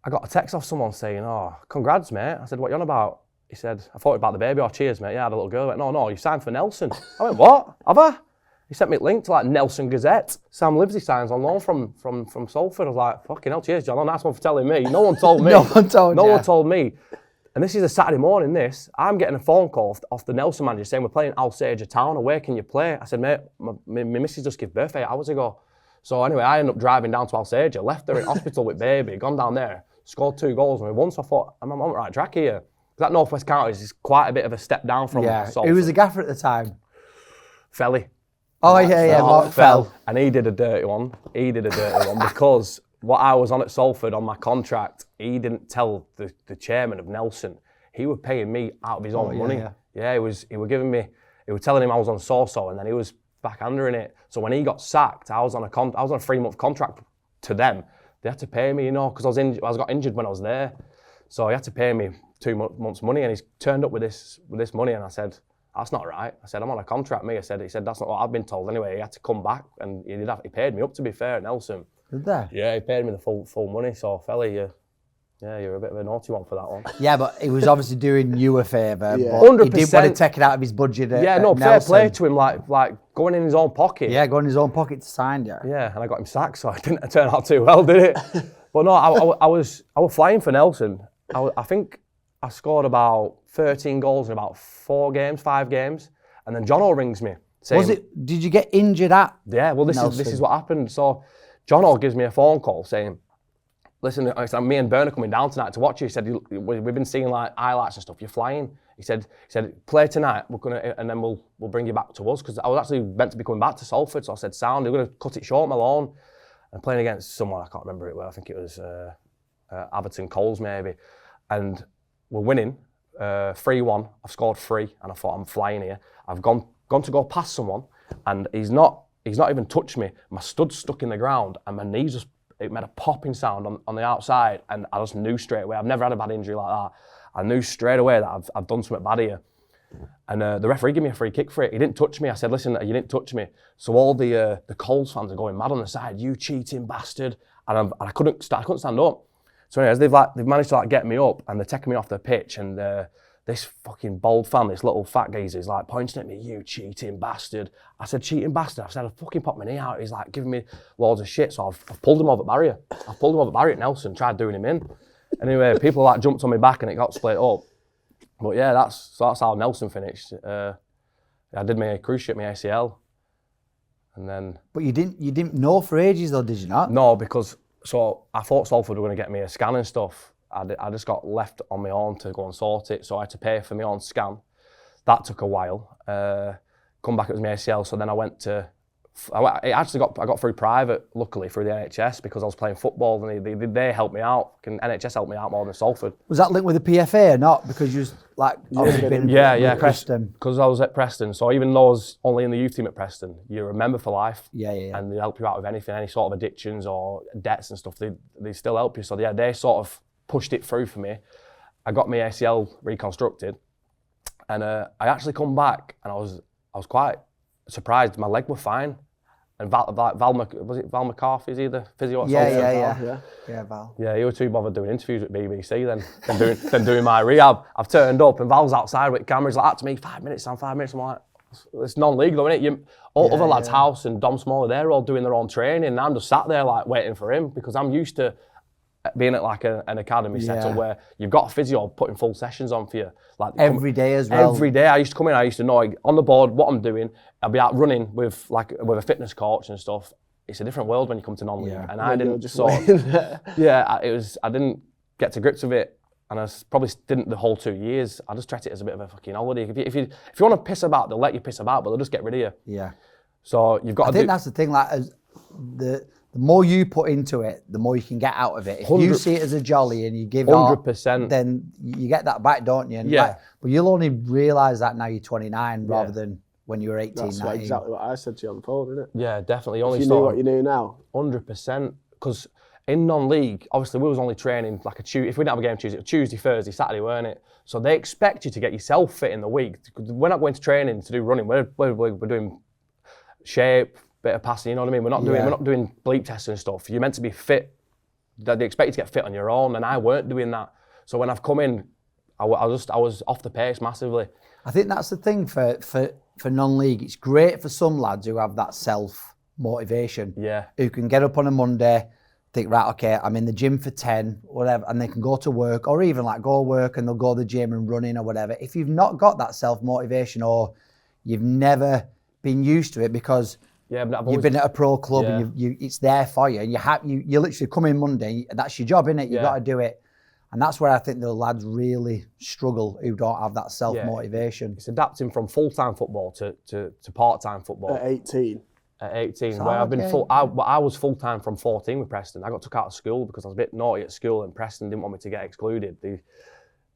I got a text off someone saying, oh, congrats, mate. I said, what are you on about? He said, I thought about the baby. Oh, cheers, mate. Yeah, I had a little girl. He went, no, you signed for Nelson. I went, what? Have I? He sent me a link to like Nelson Gazette. Sam Livesey signs on loan from Salford. I was like, fucking hell, cheers, John. Oh, nice one for telling me. No one told me. No one told me. And this is a Saturday morning, I'm getting a phone call off the Nelson manager saying, we're playing Alsager Town, where can you play? I said, mate, my missus just gave birth 8 hours ago. So anyway, I ended up driving down to Alsager, left her in hospital with baby, gone down there, scored 2 goals. And once I thought, I'm on the right track here. That North West Counties is quite a bit of a step down from Salford. Who was the gaffer at the time? Felly. Oh, yeah, Mark Fell. And he did a dirty one. Because what I was on at Salford on my contract, he didn't tell the chairman of Nelson. He was paying me out of his own money. Yeah, he was giving me, he was telling him I was on so-so, and then he was backhandering it. So when he got sacked, I was on a 3-month contract to them. They had to pay me, because I got injured when I was there. So he had to pay me 2 months' money, and he's turned up with this money, and I said, that's not right. I said, I'm on a contract, he said, that's not what I've been told. Anyway, he had to come back, and he paid me up, to be fair, at Nelson. Did they? Yeah, he paid me the full money. So, Felly, you're a bit of a naughty one for that one. Yeah, but he was obviously doing you a favour. Yeah. But he didn't want to take it out of his budget. Fair play to him, like going in his own pocket. Yeah, going in his own pocket to sign you. Yeah, and I got him sacked, so it didn't turn out too well, did it? But no, I was flying for Nelson. I think I scored about 13 goals in about 5 games, and then Jono rings me saying, Did you get injured at? Yeah, well, this is what happened. So Jono gives me a phone call saying, listen, me and Bern are coming down tonight to watch you. He said, we've been seeing like highlights and stuff. You're flying. He said, play tonight. And then we'll bring you back to us, because I was actually meant to be coming back to Salford. So I said, sound. We're going to cut it short, Malone, and playing against someone I can't remember it well. I think it was Atherton Coles maybe, and we're winning 3-1. I've scored 3, and I thought, I'm flying here. I've gone to go past someone, and he's not even touched me. My stud's stuck in the ground, and my knees it made a popping sound on the outside, and I just knew straight away. I've never had a bad injury like that. I knew straight away that I've done something bad here. And the referee gave me a free kick for it. He didn't touch me. I said, listen, you didn't touch me. So all the Coles fans are going mad on the side. You cheating bastard. And I couldn't stand up. So anyways, they've managed to get me up, and they're taking me off the pitch, and this fucking bold fan, this little fat geezer, is pointing at me, you cheating bastard. I said, cheating bastard? I said, I'll fucking pop my knee out. He's giving me loads of shit. So I've pulled him over barrier. At Nelson, tried doing him in. Anyway, people jumped on me back, and it got split up. But yeah, that's how Nelson finished. I did my cruise ship, my ACL. And then... But you didn't know for ages though, did you not? No, because I thought Salford were going to get me a scan and stuff. I just got left on my own to go and sort it, so I had to pay for my own scan. That took a while. Come back, it was my ACL, so then I went to... I got through private, luckily, through the NHS, because I was playing football, and they helped me out. NHS helped me out more than Salford. Was that linked with the PFA or not? Because you was yeah, Preston. Because I was at Preston, so even though I was only in the youth team at Preston, you're a member for life. Yeah. And they help you out with anything, any sort of addictions or debts and stuff. They still help you. So yeah, they sort of pushed it through for me. I got my ACL reconstructed, and I actually come back, and I was quite surprised. My leg was fine. And Val McCarthy, is he the physio at Salford? Yeah, Val. Yeah, he was too bothered doing interviews at BBC than doing my rehab. I've turned up, and Val's outside with cameras like that to me, 5 minutes. I'm like, it's non-league though, isn't it? Other lads, House and Dom Smalley, they're all doing their own training, and I'm just sat there waiting for him, because I'm used to being at an academy setup where you've got a physio putting full sessions on for you. Every day as well. Every day. I used to come in, I used to know on the board what I'm doing. I'll be out running with a fitness coach and stuff. It's a different world when you come to non-league. Yeah. And I didn't I didn't get to grips with it. And I probably didn't the whole 2 years. I just treat it as a bit of a fucking holiday. If you want to piss about, they'll let you piss about, but they'll just get rid of you. Yeah. So you've got I think that's the thing, the more you put into it, the more you can get out of it. If you see it as a jolly and you give 100%, then you get that back, don't you? And but you'll only realise that now you're 29 rather than when you were 18, That's 19. exactly what I said to you on the phone, isn't it? Yeah, definitely. If you knew what you knew now. 100%. Because in non-league, obviously we was only training like a Tuesday. If we didn't have a game Tuesday, Thursday, Saturday, weren't it? So they expect you to get yourself fit in the week. We're not going to training to do running. We're doing shape, bit of passing, you know what I mean? We're not doing bleep tests and stuff. You're meant to be fit. They expect you to get fit on your own, and I weren't doing that. So when I've come in, I was off the pace massively. I think that's the thing for non-league. It's great for some lads who have that self-motivation. Yeah. Who can get up on a Monday, think, right, okay, I'm in the gym for 10, whatever, and they can go to work, or even like go work and they'll go to the gym and running or whatever. If you've not got that self-motivation, or you've never been used to it because you've been at a pro club and it's there for you, and you literally come in Monday, that's your job, innit? You've got to do it. And that's where I think the lads really struggle who don't have that self-motivation. It's adapting from full-time football to part-time football. At 18. At 18, where I've been I was full-time from 14 with Preston. I got took out of school because I was a bit naughty at school and Preston didn't want me to get excluded.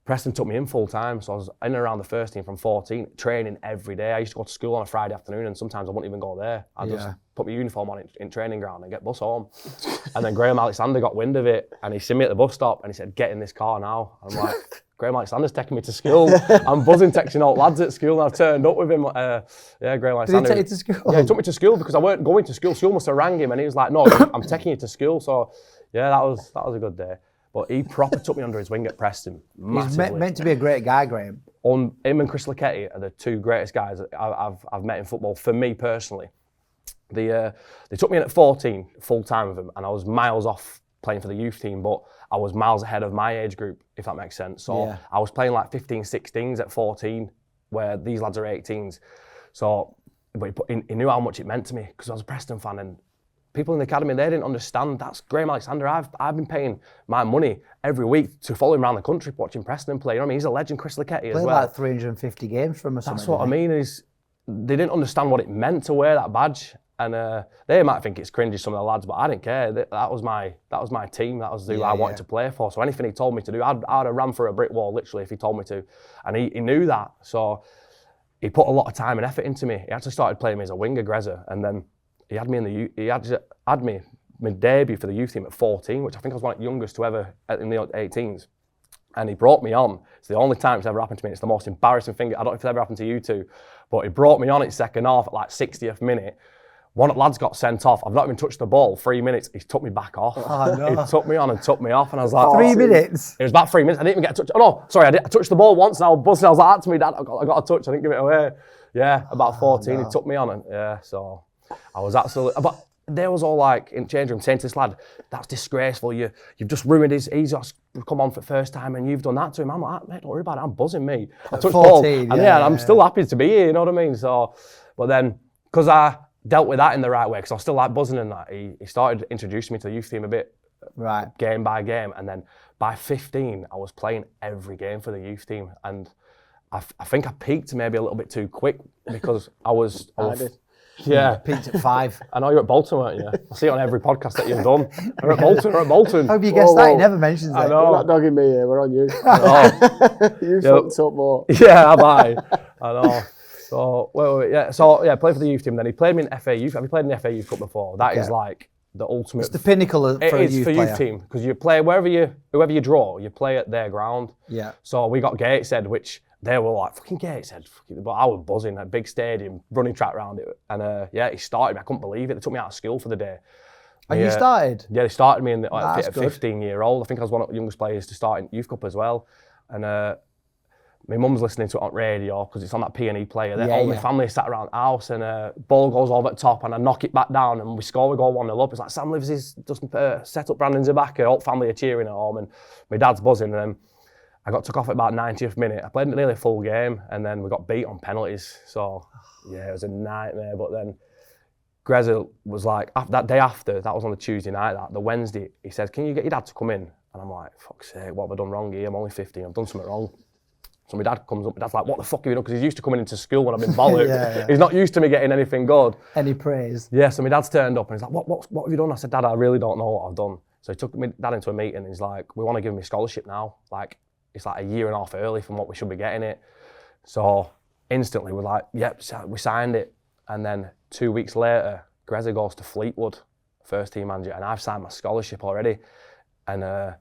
Preston took me in full-time, so I was in and around the first team from 14, training every day. I used to go to school on a Friday afternoon and sometimes I wouldn't even go there. I'd just put my uniform on in training ground and get bus home. And then Graham Alexander got wind of it and he seen me at the bus stop and he said, "Get in this car now." I'm like, Graham Alexander's taking me to school. I'm buzzing, texting all lads at school, and I've turned up with him. Graham Alexander. Did he take you to school? Yeah, he took me to school because I weren't going to school. School must have rang him, and he was like, "No, I'm taking you to school." So, yeah, that was a good day. But he proper took me under his wing at Preston. Massively. He's meant to be a great guy, Graham. Him and Chris Laketti are the two greatest guys I've met in football, for me personally. They took me in at 14, full time with them, and I was miles off playing for the youth team, but I was miles ahead of my age group, if that makes sense. So I was playing like 15, 16s at 14, where these lads are 18s. So, but he knew how much it meant to me because I was a Preston fan, and people in the academy, they didn't understand. That's Graham Alexander. I've been paying my money every week to follow him around the country, watching Preston play. You know what I mean? He's a legend, Chris Laketti as well. Played like 350 games from us. That's what I mean. Is they didn't understand what it meant to wear that badge. And they might think it's cringy, some of the lads, but I didn't care. That was my team. That was who I wanted to play for. So anything he told me to do, I'd have ran through a brick wall literally if he told me to. And he knew that. So he put a lot of time and effort into me. He actually started playing me as a winger, Grezza, and then he had me had me my debut for the youth team at 14, which I think I was one of the youngest to ever in the 18s. And he brought me on. It's the only time it's ever happened to me. It's the most embarrassing thing. I don't know if it's ever happened to you two, but he brought me on at second half at like 60th minute. One of the lads got sent off. I've not even touched the ball. 3 minutes, he took me back off. Oh, no. He took me on and took me off, and I was like, 3 minutes? It was about 3 minutes. I didn't even get a touch. Oh no, sorry, I touched the ball once and I was buzzing. I was like, "That's me, Dad. I got a touch. I didn't give it away." Yeah, about 14, he took me on, and so I was absolutely. But they was all like in change room saying to this lad, "That's disgraceful. You've just ruined his. He's just come on for the first time, and you've done that to him." I'm like, "Mate, don't worry about it. I'm buzzing me. I touched the ball, and I'm still happy to be here. You know what I mean?" So, but then because I dealt with that in the right way, because I was still like buzzing and that, he started introducing me to the youth team a bit, right, game by game, and then by 15 I was playing every game for the youth team, and I think I peaked maybe a little bit too quick because I was yeah, peaked at 5. I know you're at Bolton, weren't you? I see it on every podcast that you've done. We're at Bolton. Hope you guessed that. He never mentions it. I know. You're not dogging me here, we're on you. You fucked up more. Yeah, have I know. So, played for the youth team. Then he played me in FA Youth. Have you played in the FA Youth Cup before? That is like the ultimate. It's the pinnacle for a youth player. Youth team, because you play whoever you draw, you play at their ground. Yeah. So we got Gateshead, which they were like fucking Gateshead, but I was buzzing. A big stadium, running track around it, and he started me. I couldn't believe it. They took me out of school for the day. And you started? Yeah, they started me at 15-year-old. I think I was one of the youngest players to start in Youth Cup as well, and. My mum's listening to it on radio because it's on that P&E player. All my family sat around the house, and ball goes over the top and I knock it back down and we score. We go 1-0 up. It's like Sam Livesey's just set up Brandon Zabaka. All family are cheering at home and my dad's buzzing. And then I got took off at about 90th minute. I played nearly a full game and then we got beat on penalties. So yeah, it was a nightmare. But then Grezza was like, that day after, that was on the Tuesday night, the Wednesday, he said, "Can you get your dad to come in?" And I'm like, "Fuck's sake, what have I done wrong here? I'm only 15, I've done something wrong." So my dad comes up, my dad's like, "What the fuck have you done?" Because he's used to coming into school when I've been bollocked. He's not used to me getting anything good. Any praise. Yeah, so my dad's turned up and he's like, what have you done? I said, "Dad, I really don't know what I've done." So he took my dad into a meeting and he's like, "We want to give me a scholarship now. Like, it's like a year and a half early from what we should be getting it." So instantly we're like, "Yep," we signed it. And then 2 weeks later, Grezza goes to Fleetwood, first team manager, and I've signed my scholarship already. And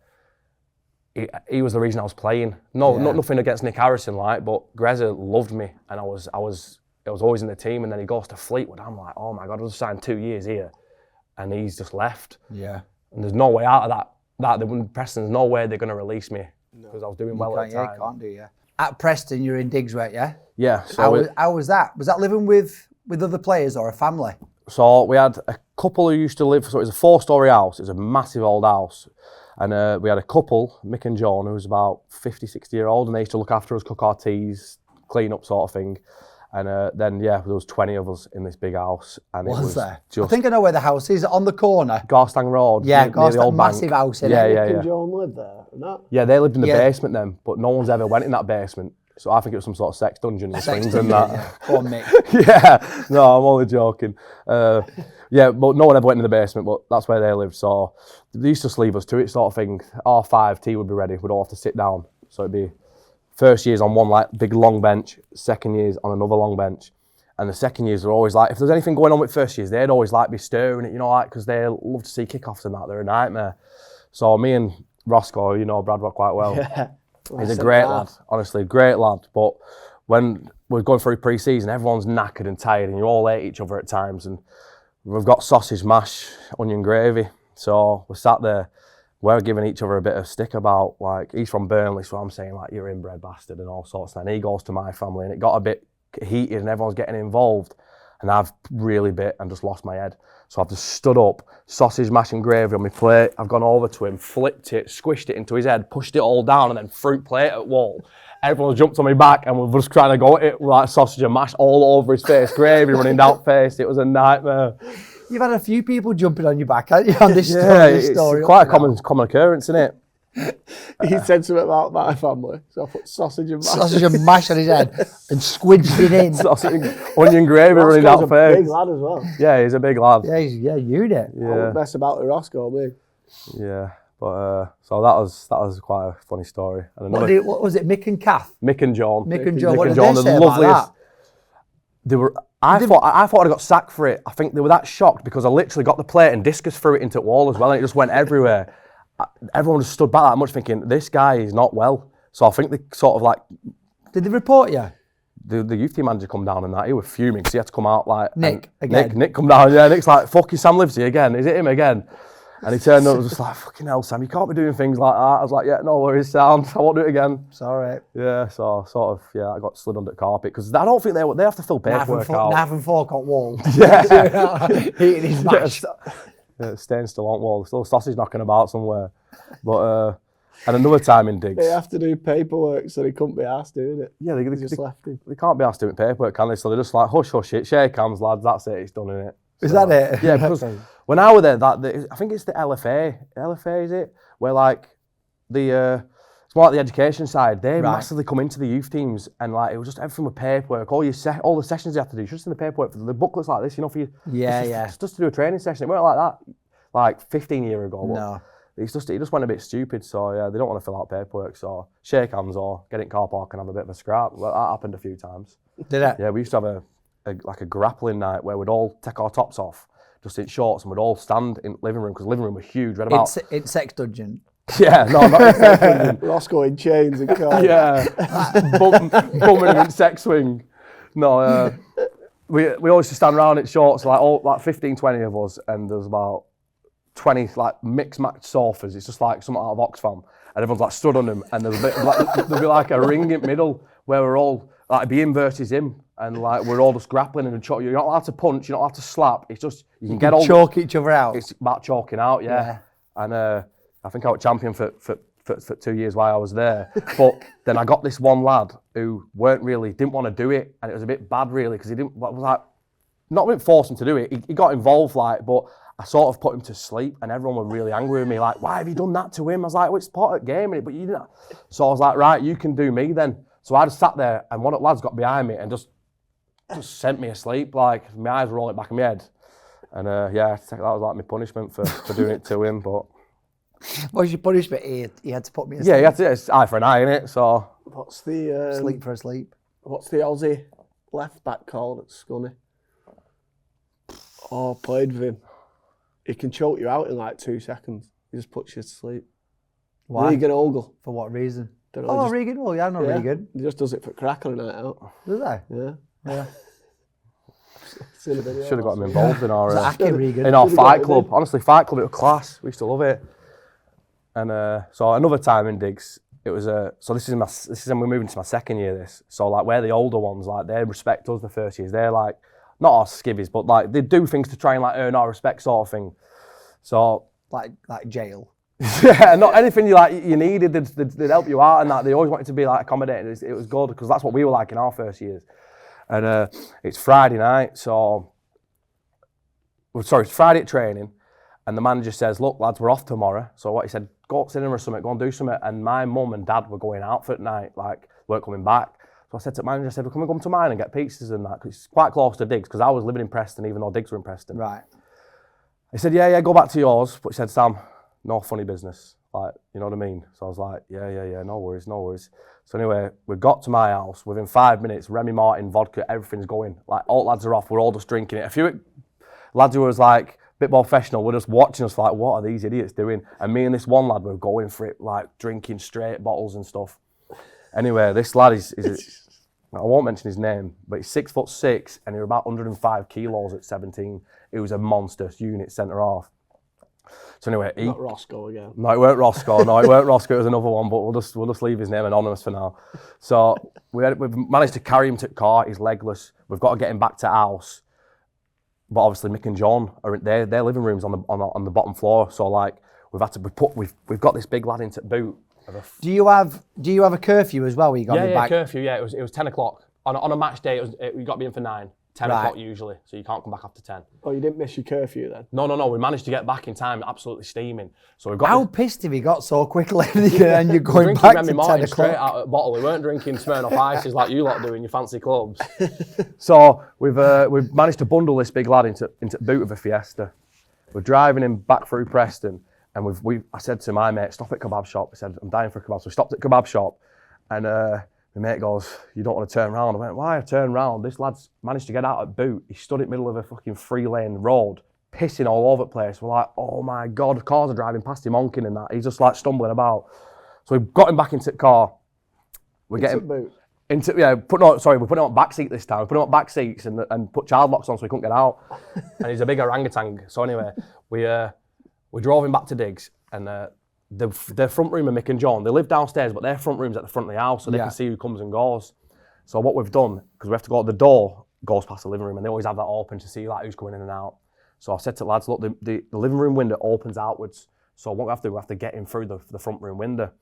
he was the reason I was playing. Nothing against Nick Harrison, but Grezza loved me, and I was always in the team. And then he goes to Fleetwood. I'm like, oh my God, I was signed 2 years here, and he's just left. Yeah. And there's no way out of that. Preston's no way they're going to release me because I was doing well at the time. You can't do, yeah. At Preston, you're in digs, weren't you? Yeah. So how was that? Was that living with other players or a family? So we had a couple who used to live, so it was a 4-storey house, it was a massive old house. And we had a couple, Mick and John, who was about 50, 60 year old, and they used to look after us, cook our teas, clean up sort of thing. And then, there was 20 of us in this big house. And it was there? just I think I know where the house is, on the corner. Garstang Road. Yeah, near the Garstang, old massive bank. house, innit? Yeah, Mick and John lived there and that? Yeah, they lived in the Yeah. basement then, but no one's ever went in that basement. So I think it was some sort of sex dungeon with swings and that. Yeah. Go on, Mick. Yeah, no, I'm only joking. Yeah, but no one ever went in the basement, but that's where they lived. So they used to just leave us to it, sort of thing. R5, tea would be ready. We'd all have to sit down. So it'd be first years on one like big long bench, second years on another long bench. And the second years are always like, if there's anything going on with first years, they'd always like be stirring it, because they love to see kickoffs and that. They're a nightmare. So me and Roscoe, Brad Rock quite well. Yeah. He's a great lad, honestly, great lad. But when we're going through pre-season, everyone's knackered and tired, and you all hate each other at times. And we've got sausage, mash, onion gravy. So we're sat there, we're giving each other a bit of stick about, like, he's from Burnley, so I'm saying, like, you're inbred bastard and all sorts. And then he goes to my family, and it got a bit heated, and everyone's getting involved. And I've really bit and just lost my head. So I've just stood up, sausage, mash and gravy on my plate. I've gone over to him, flipped it, squished it into his head, pushed it all down, and then fruit plate at wall. Everyone's jumped on my back, and we're just trying to go at it with like sausage and mash all over his face, gravy running down face. It was a nightmare. You've had a few people jumping on your back, haven't you, on this story? It's quite a common occurrence, isn't it? He said something about my family, so I put sausage and mash. Sausage and mash on his head and squidged it in. Sausage, onion gravy running down Roscoe's a face. big lad as well. Yeah, he's a big lad. Yeah, you did. I wouldn't mess about with Roscoe, me. Yeah, but so that was quite a funny story. And another, What was it, Mick and Kath? Mick and John. Mick and John, Mick what and did John, they the say about loveliest. that? They were. I thought I'd got sacked for it. I think they were that shocked because I literally got the plate and discus threw it into the wall as well, and it just went everywhere. Everyone just stood back that much thinking, this guy is not well. So I think they sort of like... Did they report you? The youth team manager come down and that, he was fuming because he had to come out like... Nick, again? Nick come down, yeah. Nick's like, fucking Sam Livesey again. Is it him again? And he turned up and was just like, fucking hell, Sam, you can't be doing things like that. I was like, yeah, no worries, sound. I won't do it again. It's all right. Yeah, so sort of, I got slid under the carpet because I don't think they have to fill paperwork out. Knife and fork on wall. Yeah. Eating his mash. Yeah, staying still on wall. There's still a sausage knocking about somewhere. But and another time in digs. They have to do paperwork, so they couldn't be asked doing it. Yeah, They just left him. they can't be asked doing paperwork, can they? So they're just like, hush it, shake hands, lads, that's it, it's done, innit? Is that it? Yeah, because when I was there, I think it's the LFA. LFA, is it? Where like it's more like the education side. They massively come into the youth teams, and like it was just everything with paperwork. All the sessions you have to do, just in the paperwork. The booklets like this, for you. Just to do a training session. It weren't like that, like 15 years ago. No. It just went a bit stupid. So yeah, they don't want to fill out paperwork. So shake hands or get in car park and have a bit of a scrap. Well, that happened a few times. Did it? Yeah, we used to have a grappling night where we'd all take our tops off, just in shorts, and we'd all stand in living room because living room was huge. We had about It's sex dungeon. yeah, no, not in sex swing. Roscoe in chains and cars. Yeah, bumming in sex swing. No, we always used to stand around in shorts, like 15, 20 of us, and there's about 20 like mixed match sofas. It's just like something out of Oxfam, and everyone's like stood on them, and there'd be like a ring in the middle where we're all like be him versus him, and like we're all just grappling and you're not allowed to punch, you're not allowed to slap. It's just you can get all choke each other out. It's about chalking out, yeah. And I think I was champion for 2 years while I was there. But then I got this one lad who didn't want to do it, and it was a bit bad really because he didn't not force him to do it. He got involved but I sort of put him to sleep, and everyone were really angry with me, like, why have you done that to him? I was like, well, it's part of the game, innit? But you didn't. So I was like, right, you can do me then. So I just sat there, and one of the lads got behind me and just sent me asleep, like my eyes were rolling back in my head. And that was like my punishment for doing it to him. But what was your punishment? He had to put me asleep. yeah, you had to, it's eye for an eye, innit? So What's the Sleep for a sleep. What's the Aussie left back called at Scunny? Oh, played with him. He can choke you out in like 2 seconds. He just puts you to sleep. Why? Regan Ogle. For what reason? Don't know, Regan. Oh, yeah, I know Regan. He just does it for crack on a night out. Does they? Yeah. Yeah. Seen a video. should have got him involved in our Regan. in our Should've fight got club. him Honestly, fight club, it was class. We used to love it. And so another time in digs, it was so this is when we're moving to my second year. So like we're the older ones, like they respect us the first years. They're like not our skivvies, but like they do things to try and like earn our respect, sort of thing. So like jail. yeah, not anything you needed. They'd help you out, and that they always wanted to be like accommodating. It was good because that's what we were like in our first years. And it's Friday night, so it's Friday at training, and the manager says, "Look, lads, we're off tomorrow." So what he said, "Go to dinner or something, go and do something." And my mum and dad were going out for the night, like weren't coming back. So I said to the manager, I said, "Well, can we come to mine and get pizzas and that?" Because it's quite close to Diggs, because I was living in Preston, even though Diggs were in Preston. Right. He said, yeah, go back to yours. But he said, "Sam, no funny business." Like, you know what I mean? So I was like, yeah, no worries. So anyway, we got to my house. Within 5 minutes, Remy Martin, vodka, everything's going. Like, all lads are off. We're all just drinking it. A few lads who was like a bit more professional were just watching us like, what are these idiots doing? And me and this one lad were going for it, like drinking straight bottles and stuff. Anyway, this lad is I won't mention his name, but he's 6'6", and he was about 105 kilos at 17. He was a monster unit centre half. So anyway, Not Roscoe again. No, it weren't Roscoe. It was another one, but we'll just leave his name anonymous for now. So we've managed to carry him to the car. He's legless. We've got to get him back to house. But obviously Mick and John are in their living rooms on the bottom floor. So like we've got this big lad into the boot. Do you have a curfew as well? Where you got to be back? Curfew. Yeah, it was 10 o'clock on a match day. You got to be in for 9. 10 o'clock usually, so you can't come back after 10. Oh, you didn't miss your curfew then? No, we managed to get back in time, absolutely steaming. So we got. How pissed have you got so quickly and you're going back to 10 o'clock? Straight out of the bottle. We weren't drinking Smirnoff Ices like you lot do in your fancy clubs. So we've managed to bundle this big lad into the boot of a Fiesta. We're driving him back through Preston, and I said to my mate, "Stop at kebab shop." I said, "I'm dying for a kebab." So we stopped at kebab shop, and my mate goes, "You don't want to turn round?" I went, "Why turn round? This lad's managed to get out at boot. He stood in the middle of a fucking 3-lane road, pissing all over the place." We're like, "Oh my God, cars are driving past him, honking and that." He's just like stumbling about. So we got him back into the car. We're putting him on back seat this time. We put him on back seats and put child locks on so he couldn't get out. And he's a big orangutan. So anyway, we drove him back to Diggs, and their front room of Mick and John, they live downstairs, but their front room's at the front of the house, so they can see who comes and goes. So what we've done, because we have to go, the door goes past the living room, and they always have that open to see like who's coming in and out. So I said to the lads, "Look, the living room window opens outwards, so what we have to get him through the front room window."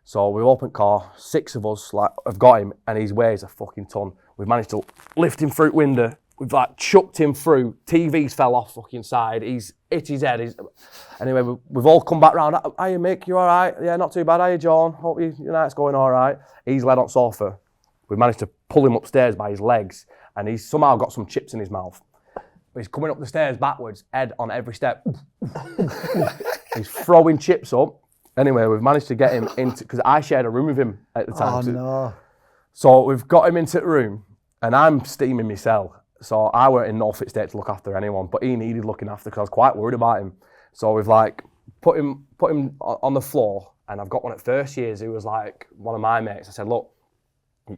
So we opened car, 6 of us have got him, and he weighs a fucking ton. We've managed to lift him through the window. We've like chucked him through. TVs fell off fucking side. He's hit his head. Anyway, we've all come back round. "Are you Mick? You all right? Yeah, not too bad. Are you John? Hope your night's going all right." He's led on sofa. We've managed to pull him upstairs by his legs, and he's somehow got some chips in his mouth. He's coming up the stairs backwards, head on every step. He's throwing chips up. Anyway, we've managed to get him into, because I shared a room with him at the time. Oh no. So we've got him into the room, and I'm steaming my cell. So I weren't in no fit state to look after anyone, but he needed looking after because I was quite worried about him. So we've like put him on the floor, and I've got one at first years who was like one of my mates. I said, "Look,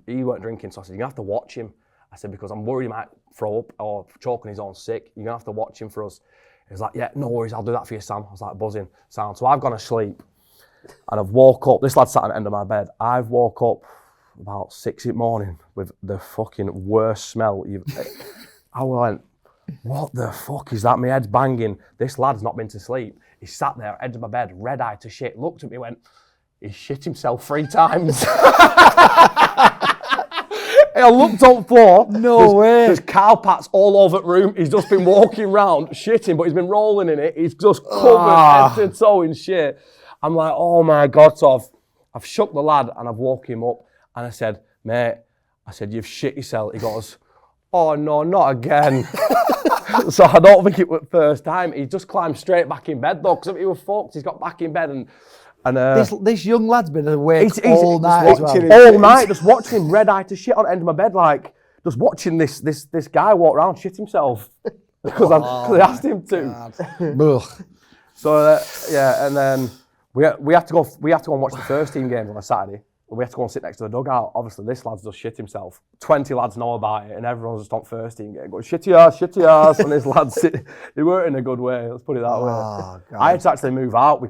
he weren't drinking, so I said, you're gonna have to watch him." I said, "Because I'm worried he might throw up or choke on his own sick. You're gonna have to watch him for us." He was like, "Yeah, no worries, I'll do that for you, Sam." I was like, buzzing. Sound. So I've gone to sleep, and I've woke up. This lad sat at the end of my bed. I've woke up about 6 in the morning with the fucking worst smell. I went, "What the fuck is that?" My head's banging. This lad's not been to sleep. He sat there, edge of my bed, red-eyed to shit, looked at me, went, "He shit himself 3 times." I looked on the floor. No way. There's cow pats all over the room. He's just been walking around, shitting, but he's been rolling in it. He's just covered head to toe in shit. I'm like, "Oh my God." So I've shook the lad and I've woke him up, and I said, "Mate," I said, "you've shit yourself." He goes, "Oh no, not again." So I don't think it was the first time. He just climbed straight back in bed though, because he was fucked. He's got back in bed and this young lad's been awake all night as well. All night, just watching him red-eyed to shit on the end of my bed, like just watching this guy walk around shit himself because I asked him to. So and then we have to go and watch the first team games on a Saturday. We have to go and sit next to the dugout. Obviously, this lad's just shit himself. 20 lads know about it, and everyone's just on first team game going, "Shitty ass," and this lad's he weren't in a good way, let's put it that way. God. I had to actually move out.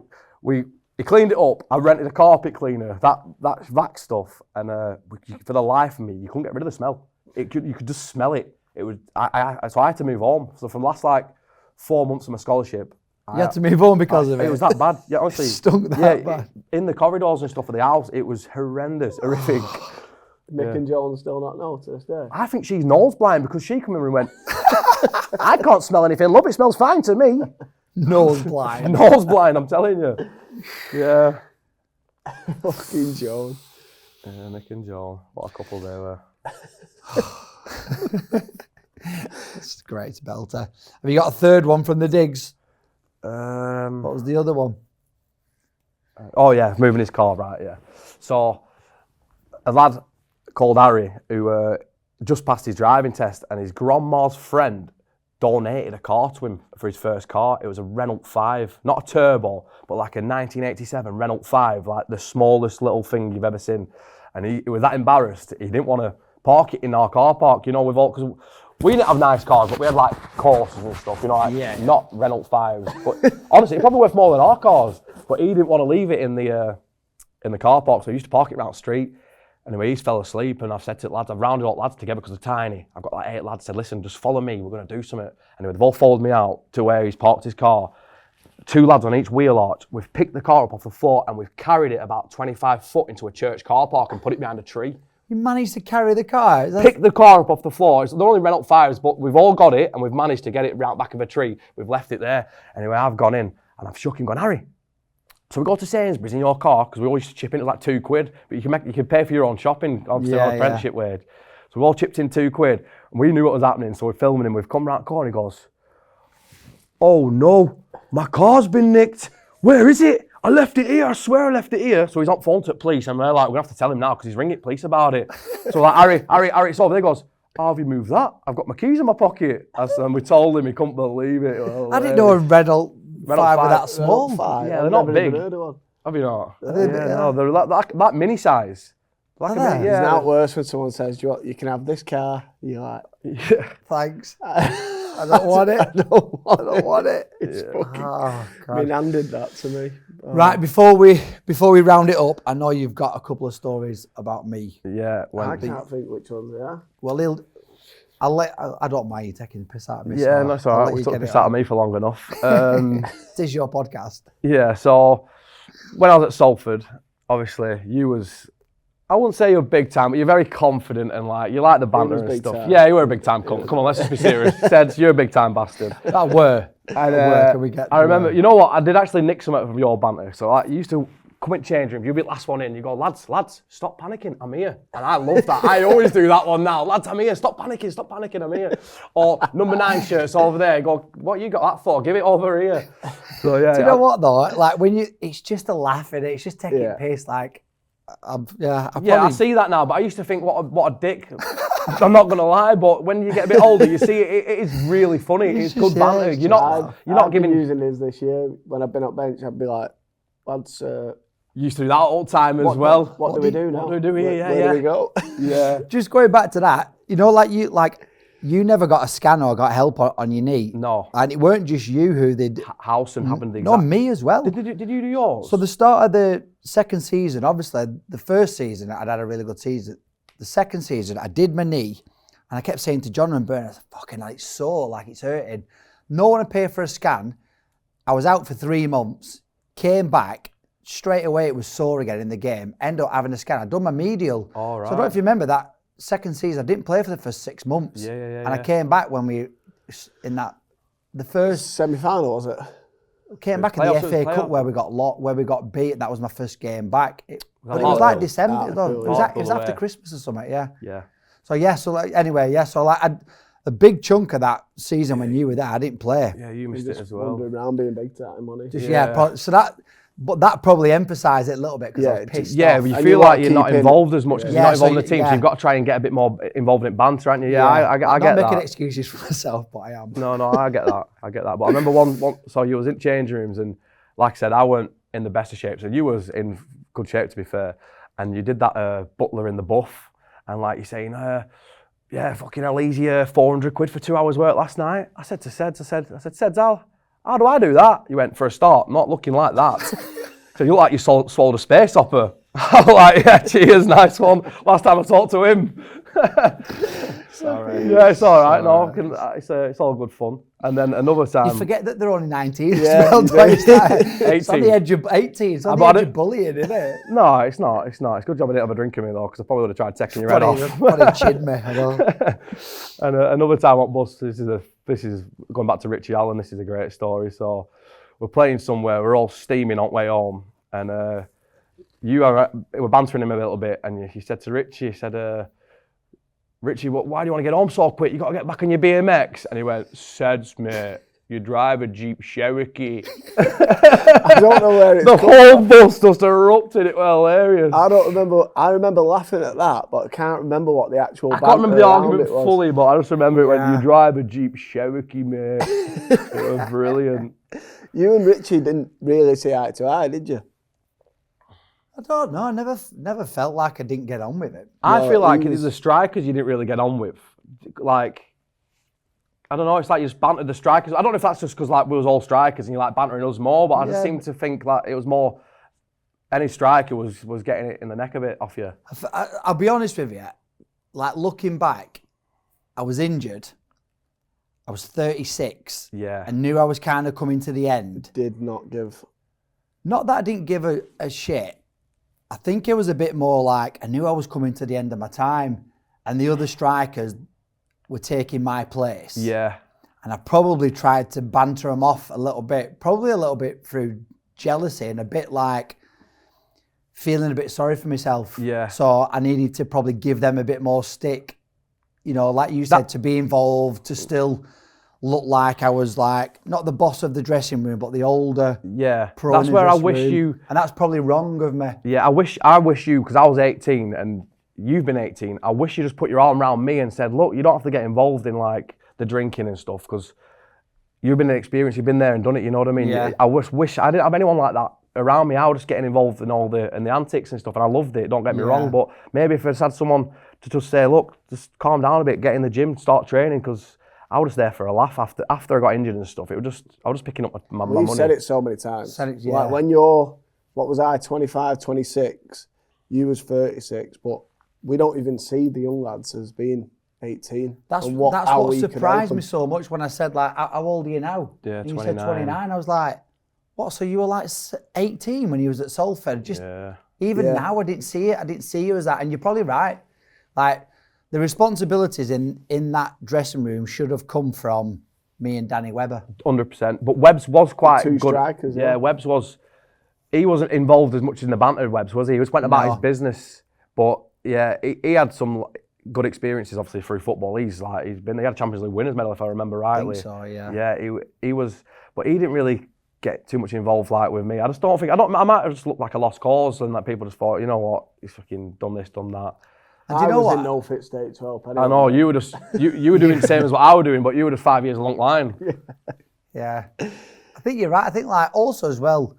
He cleaned it up. I rented a carpet cleaner, that vac stuff, and for the life of me, you couldn't get rid of the smell. You could just smell it. so I had to move home. So from the last like 4 months of my scholarship, You had to move on because of it. It was that bad. Yeah, honestly. Stunk that bad. In the corridors and stuff of the house, it was horrendous, horrific. Mick and Joan still not know to this day. I think she's nose blind because she came in and went, I can't smell anything, love, it smells fine to me. Nose blind. Nose blind, I'm telling you. Yeah. Fucking Joan. Yeah, Mick and Joan, what a couple they were. It's great, belter. Have you got a third one from the digs? What was the other one? Oh yeah, moving his car, right, yeah. So, a lad called Harry, who just passed his driving test, and his grandma's friend donated a car to him for his first car. It was a Renault 5, not a turbo, but like a 1987 Renault 5, like the smallest little thing you've ever seen. And he was that embarrassed, he didn't want to park it in our car park, because we didn't have nice cars, but we had like Corsas and stuff, not Renault 5s. But honestly, it's probably worth more than our cars. But he didn't want to leave it in the car park, so he used to park it around the street. Anyway, he's fell asleep, and I've said to the lads, I've rounded all the lads together because they're tiny. I've got like 8 lads, said, listen, just follow me, we're going to do something. Anyway, they've all followed me out to where he's parked his car. 2 lads on each wheel arch. We've picked the car up off the floor and we've carried it about 25 foot into a church car park and put it behind a tree. You managed to carry the car? Pick the car up off the floor. They're only Renault 5s, but we've all got it and we've managed to get it right back of a tree. We've left it there. Anyway, I've gone in and I've shook him, gone, Harry. So we go to Sainsbury's in your car, because we always used to chip in, it was like £2, but you can pay for your own shopping, obviously on apprenticeship wage. So we all chipped in £2, and we knew what was happening, so we're filming him. We've come round the corner, he goes, oh no, my car's been nicked. Where is it? I left it here, I swear I left it here. So he's on phone to the police, and we're like, we're going to have to tell him now, because he's ringing police about it. So like, Harry, it's over there. He goes, how have you moved that? I've got my keys in my pocket. And we told him, he couldn't believe it. I didn't know a Renault 5 were that small. 5. Yeah, they're not big. Have you not? No, they're that mini size. Like Are they? It's not worse when someone says, you can have this car. You're like, Thanks. I don't want it. I don't want it. It's fucking been handed that to me. Right, before we round it up, I know you've got a couple of stories about me. Yeah. I can't think which ones they are. Well, I don't mind you taking the piss out of me. Yeah, so that's all right. We took the piss out of me for long enough. It is your podcast. Yeah, so when I was at Salford, obviously you was, I wouldn't say you're big time, but you're very confident and you like the banter and stuff. Time. Yeah, you were a big time cunt. Come on, let's just be serious. Seds, you're a big time bastard. That were. And I remember, you know what, I did actually nick something from your banter. So you used to come in change room, you'd be the last one in, you go, lads, stop panicking, I'm here. And I love that. I always do that one now. Lads, I'm here, stop panicking, I'm here. Or number 9 shirts over there, you go, what you got that for? Give it over here. So yeah. Do you know what though? Like it's just a laugh in it. It's just taking piss. Like, I see that now. But I used to think, what a dick. I'm not gonna lie, but when you get a bit older, you see it is really funny. It's good banter. You're not giving. I've been using this year when I've been up bench. I'd be like, lads. Used to do that all the time as well. What do we do now? What do we do here? Where do we go? Yeah. Just going back to that, you never got a scan or got help on your knee. No. And it weren't just you who did. House and happened the exact. No, me as well. Did you do yours? So the start of the second season, obviously, the first season I'd had a really good season. The second season, I did my knee, and I kept saying to John and Bernard, fucking it's sore, like it's hurting. No one would pay for a scan. I was out for 3 months, came back, straight away it was sore again in the game, ended up having a scan. I'd done my medial. All right. So I don't know if you remember that second season, I didn't play for the first 6 months. Yeah. I came back when the first semi-final, was it? Came back in the FA Cup where we got beat. That was my first game back. But it was like December though. It was after Christmas or something. Yeah. Yeah. So a big chunk of that season when you were there, I didn't play. Yeah, you missed it as well. Wandering around being big time money. So that probably emphasised it a little bit because I was pissed off. Yeah, but you feel like you're not involved as much because you're not involved in the team, so you've got to try and get a bit more involved in banter, aren't you? Yeah, I get that. I'm not making excuses for myself, but I am. No, I get that. But I remember one, so you was in change rooms, and like I said, I weren't in the best of shape, so you was in good shape to be fair, and you did that butler in the buff, and like you're saying, yeah, fucking hell, easy, £400 for 2 hours work last night. I said to Seds, Seds, how do I do that? He went, for a start, not looking like that. So you look like you swallowed a space opera. I'm like, yeah, cheers, nice one. Last time I talked to him. Sorry. Yeah, it's all right. No, it's all good fun. And then another time, You forget that they're only 19 Yeah, as well. you Don't you? do. It's on the edge of 18. It's on the edge of bullying, isn't it? no, it's not. It's not. It's a good job I didn't have a drink in me though, because I probably would have tried taking your head off. Probably chid me. I know. And another time on bus, this is going back to Richie Allen. This is a great story. So we're playing somewhere. We're all steaming on way home, and we're bantering him a little bit, and he said to Richie, he said, Richie, why do you want to get home so quick? You got to get back on your BMX. And he went, Seds, mate, you drive a Jeep Cherokee. I don't know where it's The whole bus just erupted. It was hilarious. I don't remember. I remember laughing at that, but I can't remember what the actual. I can't remember the argument was. fully, but I just remember it when you drive a Jeep Cherokee, mate. It was brilliant. You and Richie didn't really see eye to eye, did you? I don't know. I never felt like I didn't get on with it. I feel like it's the strikers you didn't really get on with. Like, I don't know, it's like you just bantered the strikers. I don't know if that's just because like we was all strikers and you like bantering us more, but I just seem to think that it was more, any striker was getting it in the neck of it off you. I'll be honest with you. Like, looking back, I was injured. I was 36. Yeah. And knew I was kind of coming to the end. Did not give. Not that I didn't give a shit. I think it was a bit more like I knew I was coming to the end of my time and the other strikers were taking my place. Yeah. And I probably tried to banter them off a little bit, probably a little bit through jealousy and a bit like feeling a bit sorry for myself. Yeah. So I needed to probably give them a bit more stick, you know, like you said, to be involved, to still look like I was like, not the boss of the dressing room, but the older pro. That's where I wish room. you... And that's probably wrong of me. Yeah, I wish you, because I was 18 and you've been 18, I wish you just put your arm around me and said, look, you don't have to get involved in like the drinking and stuff, because you've been experienced, you've been there and done it, you know what I mean? Yeah. I wish I didn't have anyone like that around me. I was just getting involved in all the antics and stuff, and I loved it, don't get me wrong, but maybe if I just had someone to just say, look, just calm down a bit, get in the gym, start training, because I was there for a laugh after I got injured and stuff. I was just picking up my money. You've said it so many times. Yeah. Like when you're, what was I, 25, 26, you was 36, but we don't even see the young lads as being 18. That's what surprised me so much when I said, like, how old are you now? Yeah, and 29. You said 29. I was like, what? So you were like 18 when you was at Salford? Even now, I didn't see it. I didn't see you as that. And you're probably right. Like, the responsibilities in that dressing room should have come from me and Danny Webber. 100%. But Webbs was quite Two good. strikers, Yeah, Webbs was. He wasn't involved as much in the banter, Webbs, was he? He just went about his business. But yeah, he had some good experiences, obviously, through football. He had a Champions League winners medal, if I remember rightly. I think so, yeah. Yeah, he was, but he didn't really get too much involved like with me. I might have just looked like a lost cause, and like people just thought, you know what, he's fucking done this, done that. And do you know was what? in no fit state to help anyone. I know, you were doing the same as what I were doing, but you were just 5 years along the line. Yeah. I think you're right. I think, like, also as well,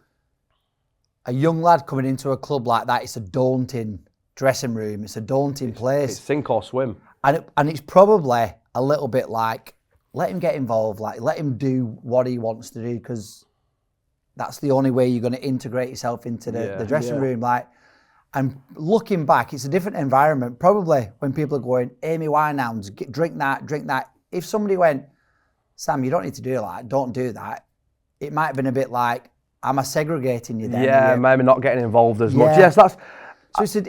a young lad coming into a club like that, it's a daunting dressing room. It's a daunting place. It's sink or swim. And it's probably a little bit like, let him get involved, like, let him do what he wants to do, because that's the only way you're going to integrate yourself into the dressing room. Like, and looking back, it's a different environment. Probably when people are going, Amy Winehouse, drink that. If somebody went, Sam, you don't need to do that, don't do that, it might have been a bit like, am I segregating you then? Yeah, maybe not getting involved as much. Yes, that's... So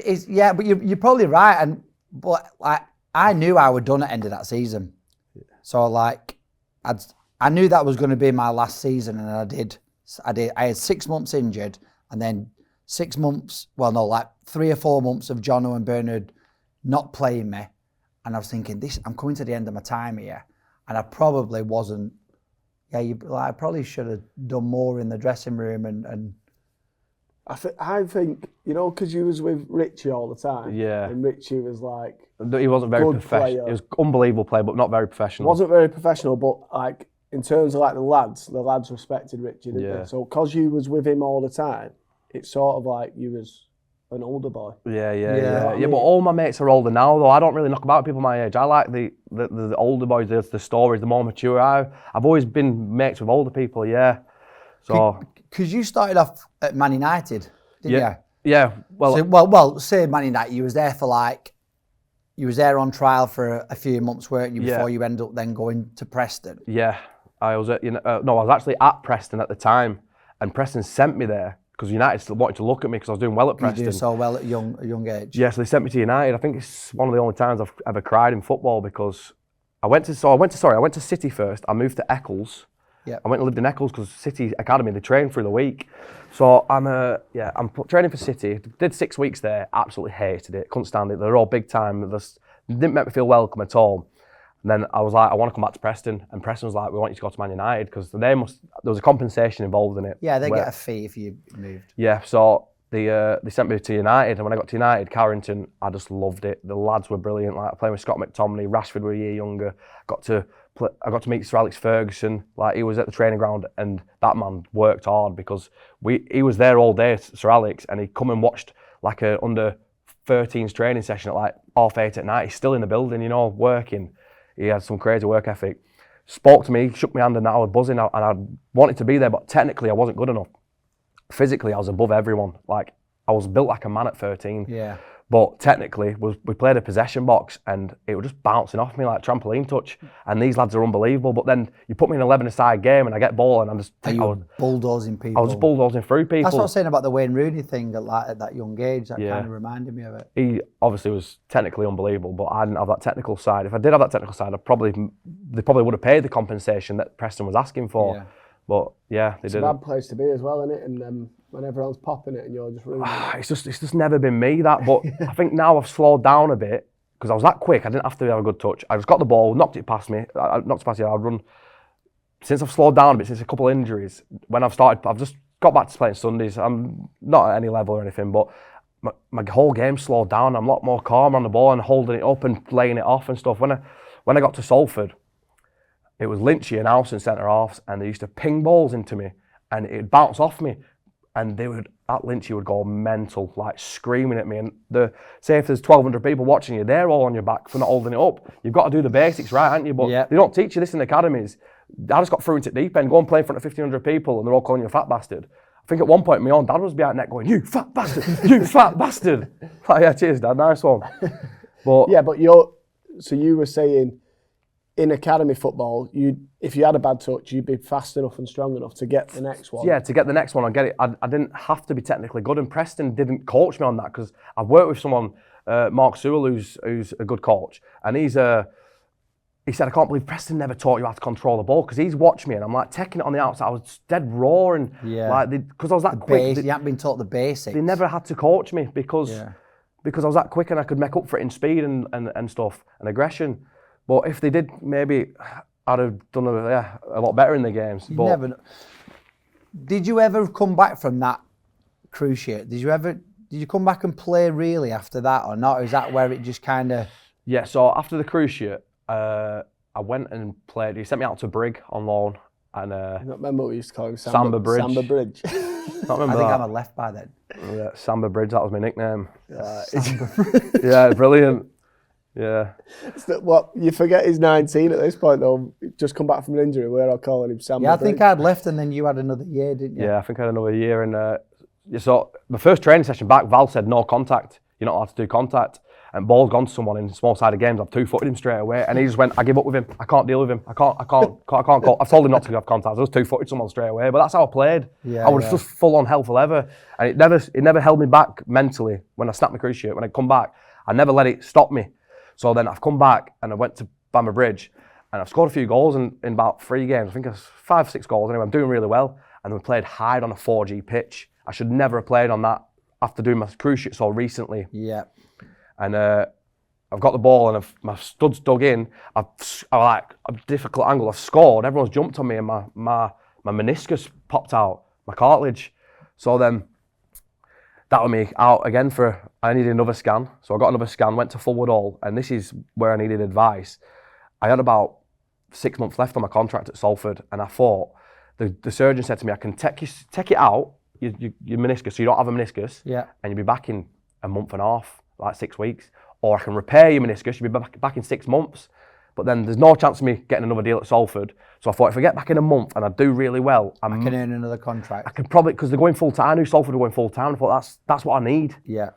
but you're probably right. But like, I knew I was done at the end of that season. So like, I knew that was going to be my last season, and I did. I had 6 months injured, and then 6 months, like 3 or 4 months of Jono and Bernard not playing me. And I was thinking, I'm coming to the end of my time here. And I probably wasn't, I probably should have done more in the dressing room. And I think, you know, because you was with Richie all the time. Yeah. And Richie was like... He wasn't very professional. He was unbelievable player, but not very professional. Wasn't very professional, but like, in terms of like the lads respected Richie, didn't they? So because you was with him all the time, it's sort of like you was an older boy. Yeah. But all my mates are older now, though. I don't really knock about people my age. I like the older boys, the stories, the more mature. I've always been mates with older people, yeah. So because you started off at Man United, didn't you? Yeah. Well, say Man United, you was there for like you was there on trial for a few months, weren't you, Yeah. before you end up then going to Preston? Yeah, I was at, no, I was actually at Preston at the time, and Preston sent me there because United still wanted to look at me because I was doing well at You Preston. do so well at a young age. Yeah, so they sent me to United. I think it's one of the only times I've ever cried in football because I went to City first. I moved to Eccles. Yep. I went and lived in Eccles because City Academy, they train through the week. So I'm training for City. Did 6 weeks there. Absolutely hated it. Couldn't stand it. They're all big time. They didn't make me feel welcome at all. And then I was like, I want to come back to Preston. And Preston was like, we want you to go to Man United because there was a compensation involved in it. Yeah, they get a fee if you moved. Yeah, so they sent me to United. And when I got to United, Carrington, I just loved it. The lads were brilliant. Like playing with Scott McTominay, Rashford were a year younger. I got to meet Sir Alex Ferguson. Like he was at the training ground, and that man worked hard because he was there all day, Sir Alex, and he come and watched like a under 13s training session at like 8:30 at night. He's still in the building, you know, working. He had some crazy work ethic. Spoke to me, shook my hand, and I was buzzing. And I wanted to be there, but technically I wasn't good enough. Physically, I was above everyone. Like I was built like a man at 13. Yeah. But technically, we played a possession box and it was just bouncing off me like trampoline touch. And these lads are unbelievable. But then you put me in an 11-a-side game and I get ball and I'm just... bulldozing people. I was bulldozing through people. That's what I was saying about the Wayne Rooney thing at that young age. That kind of reminded me of it. He obviously was technically unbelievable, but I didn't have that technical side. If I did have that technical side, they probably would have paid the compensation that Preston was asking for. Yeah. But yeah, they didn't. It's a bad place to be as well, isn't it? And when everyone's popping it and you're just ruining it. It's just never been me, that. But I think now I've slowed down a bit because I was that quick. I didn't have to have a good touch. I just got the ball, knocked it past me. I'd run. Since I've slowed down a bit, since a couple of injuries, when I've just got back to playing Sundays. I'm not at any level or anything, but my whole game slowed down. I'm a lot more calm on the ball and holding it up and laying it off and stuff. When I got to Salford, it was Lynchy and Alson centre halves, and they used to ping balls into me, and it'd bounce off me, and Lynchy would go mental, like screaming at me. And say if there's 1,200 people watching you, they're all on your back for not holding it up. You've got to do the basics right, haven't you? But they don't teach you this in academies. I just got through into the deep end, go and play in front of 1,500 people, and they're all calling you a fat bastard. I think at one point my own dad was behind net going, "You fat bastard, you fat bastard." Like, yeah, cheers, Dad, nice one. But yeah, but so you were saying, in academy football, if you had a bad touch, you'd be fast enough and strong enough to get the next one. Yeah, to get the next one, I get it. I didn't have to be technically good, and Preston didn't coach me on that because I've worked with someone, Mark Sewell, who's a good coach, and he said, "I can't believe Preston never taught you how to control the ball," because he's watched me and I'm like taking it on the outside. I was dead raw and because I was that quick. You haven't been taught the basics. They never had to coach me because I was that quick and I could make up for it in speed and stuff and aggression. But if they did, maybe I'd have done a lot better in the games. Did you ever come back from that cruciate? Did you come back and play really after that or not? Or is that where it just kind of... Yeah, so after the cruciate, I went and played. He sent me out to Brig on loan. And I remember we used to call him Samba Bridge. Samba Bridge. Not remember I think that. I'm a left by then. Yeah, Samba Bridge, that was my nickname. Samba Bridge. Yeah, brilliant. Yeah. What, you forget he's 19 at this point though. Just come back from an injury. We're all calling him Samba Yeah, I Bridge. think I'd left and then you had another year, didn't you? Yeah, I think I had another year. And so the first training session back, Val said no contact. You're not allowed to do contact. And ball's gone to someone in small-sided games. I've two-footed him straight away, and he just went, "I give up with him. I can't deal with him. I can't. I've told him not to have contact. I just two-footed someone straight away." But that's how I played. I was just full-on hell for leather, and it never held me back mentally. When I snapped my cruciate, when I come back, I never let it stop me. So then I've come back and I went to Bamber Bridge, and I've scored a few goals in about 3 games. I think it's 5, 6 goals. Anyway, I'm doing really well, and we played Hyde on a 4G pitch. I should never have played on that after doing my cruciate so recently. Yeah. And I've got the ball and my stud's dug in. I like a difficult angle. I've scored. Everyone's jumped on me and my meniscus popped out, my cartilage. So then that was me out again I needed another scan. So I got another scan, went to Fulwood Hall, and this is where I needed advice. I had about 6 months left on my contract at Salford, and I thought, the surgeon said to me, I can take it out, your meniscus, so you don't have a meniscus, and you'll be back in a month and a half, like 6 weeks. Or I can repair your meniscus, you'll be back in 6 months. But then there's no chance of me getting another deal at Salford. So I thought, if I get back in a month and I do really well, I can earn another contract. I can probably, because they're going full time. I knew Salford were going full time. I thought that's what I need. Yeah.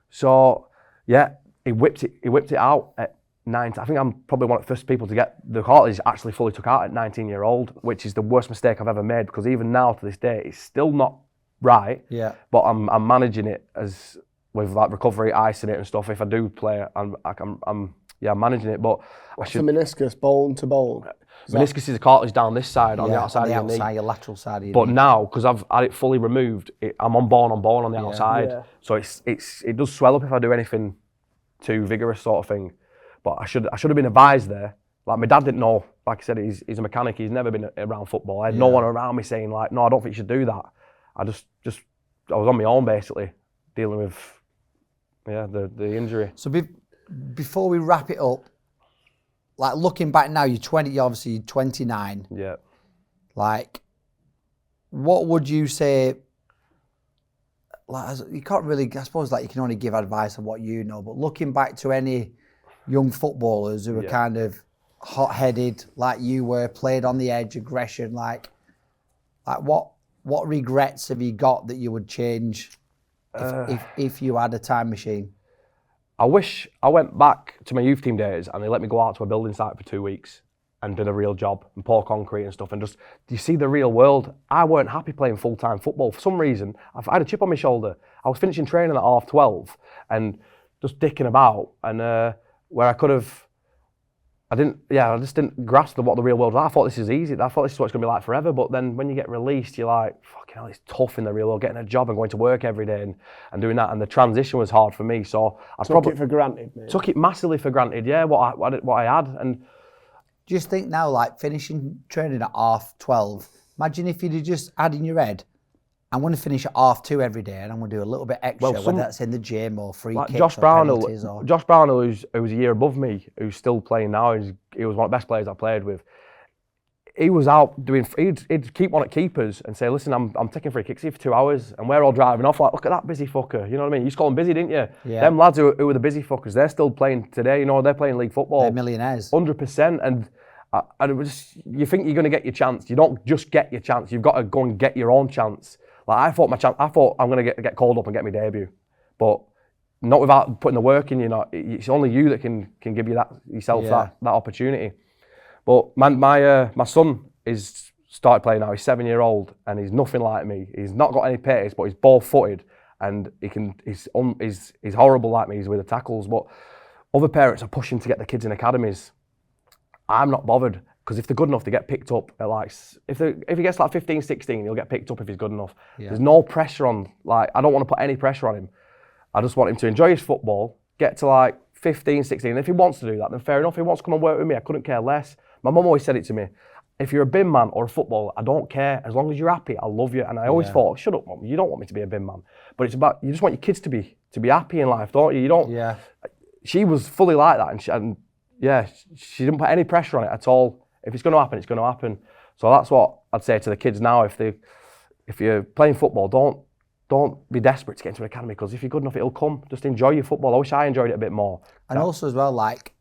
So yeah, he whipped it out at 19. I think I'm probably one of the first people to get the cartilage actually fully took out at 19-year-old, which is the worst mistake I've ever made, because even now to this day it's still not right. Yeah. But I'm managing it as with like recovery, icing it and stuff. If I do play, I'm managing it. But What's the meniscus, bone to bone? Meniscus is a cartilage down this side on the outside on of your knee. your lateral side of your But knee. now, because I've had it fully removed, I'm on bone on the outside. Yeah. So it does swell up if I do anything too vigorous sort of thing. But I should have been advised there. Like my dad didn't know. Like I said, he's a mechanic. He's never been around football. I had no one around me saying like, no, I don't think you should do that. I was on my own basically, dealing with the injury. So before we wrap it up, like looking back now, you're 29. Yeah. Like, what would you say? Like, you can't really, I suppose, like you can only give advice on what you know. But looking back to any young footballers who were kind of hot-headed, like you were, played on the edge, aggression, like what regrets have you got that you would change if you had a time machine? I wish I went back to my youth team days and they let me go out to a building site for 2 weeks and did a real job and pour concrete and stuff and just, you see the real world. I weren't happy playing full-time football. For some reason, I had a chip on my shoulder. I was finishing training at 12:30 and just dicking about, and where I could have, I just didn't grasp what the real world was. I thought this is easy. I thought this is what it's going to be like forever. But then when you get released, you're like, fucking hell, it's tough in the real world, getting a job and going to work every day and doing that. And the transition was hard for me. So I took it for granted, mate. Took it massively for granted, yeah, what I had. And just think now, like finishing training at 12:30. Imagine if you'd have just had in your head, I'm going to finish at 2:30 every day and I'm going to do a little bit extra, whether that's in the gym or free kicks Josh or Brownell, penalties or... Josh Brownell, who was a year above me, who's still playing now, he was one of the best players I played with. He was out doing, he'd keep on at keepers and say, listen, I'm taking free kicks here for 2 hours, and we're all driving off like, look at that busy fucker, you know what I mean? You used to call him busy, didn't you? Yeah. Them lads who were the busy fuckers, they're still playing today, you know, they're playing league football. They're millionaires. 100%, and it was, you think you're going to get your chance. You don't just get your chance, you've got to go and get your own chance. Like I thought I'm going to get called up and get my debut, but not without putting the work in. You know, it's only you that can give you that yourself that opportunity. But my son is started playing now. He's 7-year-old and he's nothing like me. He's not got any pace, but he's ball-footed and he's horrible like me. He's with the tackles, but other parents are pushing to get the kids in academies. I'm not bothered. Because if they're good enough, they get picked up at like, if he gets like 15, 16, he'll get picked up if he's good enough. Yeah. There's no pressure on, like, I don't want to put any pressure on him. I just want him to enjoy his football, get to like 15, 16. And if he wants to do that, then fair enough. If he wants to come and work with me, I couldn't care less. My mum always said it to me, if you're a bin man or a footballer, I don't care. As long as you're happy, I love you. And I always thought, shut up, mum, you don't want me to be a bin man. But it's about, you just want your kids to be happy in life, don't you? You don't. Yeah. She was fully like that. She didn't put any pressure on it at all. If it's going to happen, it's going to happen. So that's what I'd say to the kids now. If you're playing football, don't be desperate to get into an academy, because if you're good enough, it'll come. Just enjoy your football. I wish I enjoyed it a bit more. And also as well, like,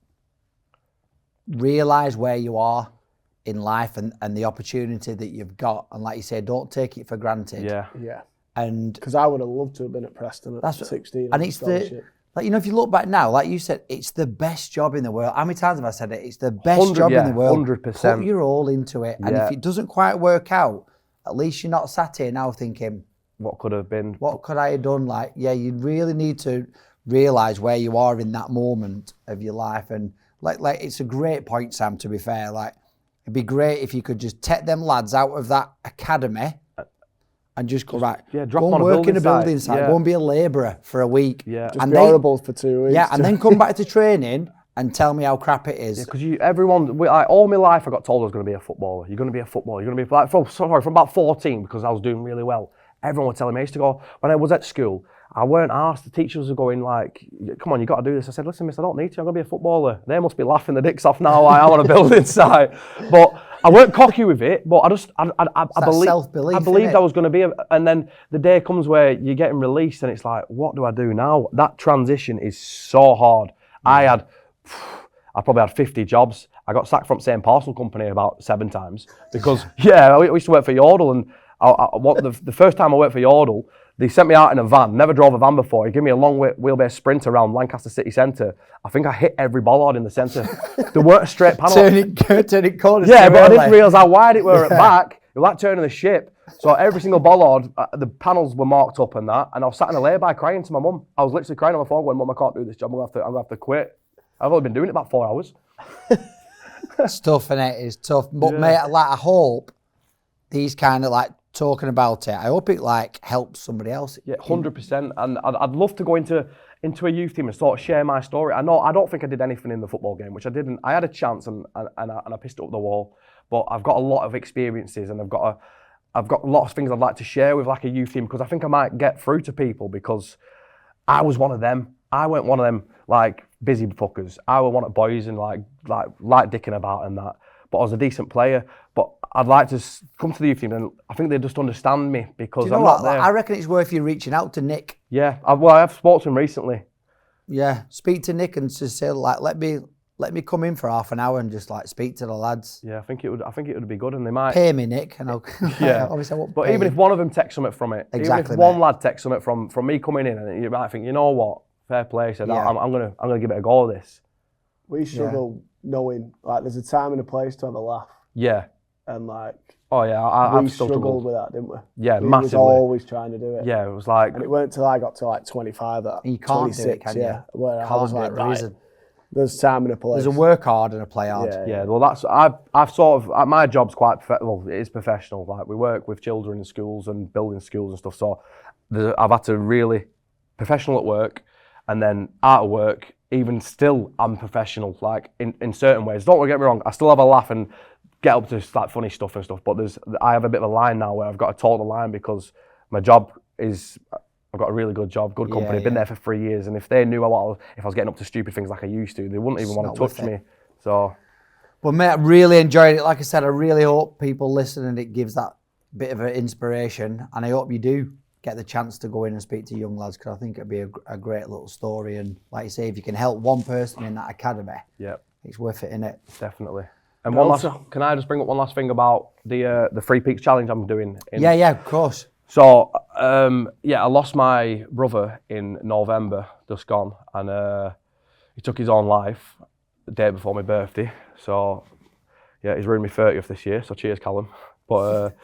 realise where you are in life and the opportunity that you've got. And like you say, don't take it for granted. Yeah. And because I would have loved to have been at Preston at 16. And it's like, you know, if you look back now, like you said, it's the best job in the world. How many times have I said it? It's the best job in the world. 100%. Put your all into it. And if it doesn't quite work out, at least you're not sat here now thinking, what could have been? What could I have done? Like, yeah, you really need to realise where you are in that moment of your life. And like it's a great point, Sam, to be fair. Like, it'd be great if you could just take them lads out of that academy and just go, go and work in a building site, go and be a labourer for a week. Yeah. Just be horrible for 2 weeks. Yeah, and then come back to training and tell me how crap it is. Yeah, because all my life I got told I was going to be a footballer. You're going to be a footballer. You're going to be, like, from about 14, because I was doing really well. Everyone was telling me, I used to go, when I was at school, I weren't asked. The teachers were going like, come on, you got to do this. I said, listen, miss, I don't need to. I'm going to be a footballer. They must be laughing their dicks off now. I'm on a building site. But I weren't cocky with it, but I believed I was going to be. And then the day comes where you're getting released and it's like, what do I do now? That transition is so hard. Yeah. I probably had 50 jobs. I got sacked from the same parcel company about 7 times because, we used to work for Yodel, and the first time I worked for Yodel, They sent me out in a van. Never drove a van before. He gave me a long wheelbase sprint around Lancaster City Centre. I think I hit every bollard in the centre. There weren't a straight panel. Turning corners. Yeah, but I didn't realise how wide it were at back. It was like turning the ship. So every single bollard, the panels were marked up and that. And I was sat in a lay-by crying to my mum. I was literally crying on my phone going, Mum, I can't do this job. I'm going to have to quit. I've only been doing it about 4 hours. It's tough, innit? It's tough. But mate, like, I hope these kind of like talking about it, I hope it like helps somebody else. Yeah, 100%. And I'd love to go into a youth team and sort of share my story. I don't think I did anything in the football game, which I didn't. I had a chance and I pissed it up the wall. But I've got a lot of experiences and I've got lots of things I'd like to share with like a youth team, because I think I might get through to people, because I was one of them. I weren't one of them like busy fuckers. I was one of boys and like dicking about and that. But I was a decent player. But I'd like to come to the youth team, and I think they just understand me, because I'm not there. I reckon it's worth you reaching out to Nick. Yeah, I've spoken to him recently. Yeah, speak to Nick and just say like, let me come in for half an hour and just like speak to the lads. Yeah, I think it would be good, and they might pay me, Nick, and I'll. Yeah, obviously I won't. But even if one of them takes something from it, exactly, even if one lad takes something from me coming in, and you might think, you know what, fair play. Said I'm gonna give it a go of this. We struggle knowing like there's a time and a place to have a laugh. Yeah. And like, oh yeah, I've struggled with that, didn't we? Yeah, we massively. was always trying to do it. Yeah, it was like, and it weren't till I got to like 25 that you can't 26, do it, can you? Yeah, where I was like, right, there's time and a place. There's a work hard and a play hard. Yeah. Well, that's I've sort of my job's quite it is professional. Like we work with children in schools and building schools and stuff. So I've had to really professional at work, and then out of work. Even still, I'm professional. Like in certain ways. Don't get me wrong. I still have a laugh and get up to like funny stuff and stuff, but I have a bit of a line now where I've got to toe the line, because my job is, I've got a really good job, good company, been there for 3 years, and if they knew if I was getting up to stupid things like I used to, they wouldn't even want to touch me. So, well, mate, I really enjoyed it. Like I said, I really hope people listen and it gives that bit of an inspiration, and I hope you do get the chance to go in and speak to young lads, because I think it'd be a great little story, and like you say, if you can help one person in that academy, it's worth it, innit? Definitely. And can I just bring up one last thing about the Three Peaks Challenge I'm doing? Yeah, of course. So, I lost my brother in November, just gone, and he took his own life the day before my birthday. So, yeah, he's ruined my 30th this year, so cheers, Callum. But,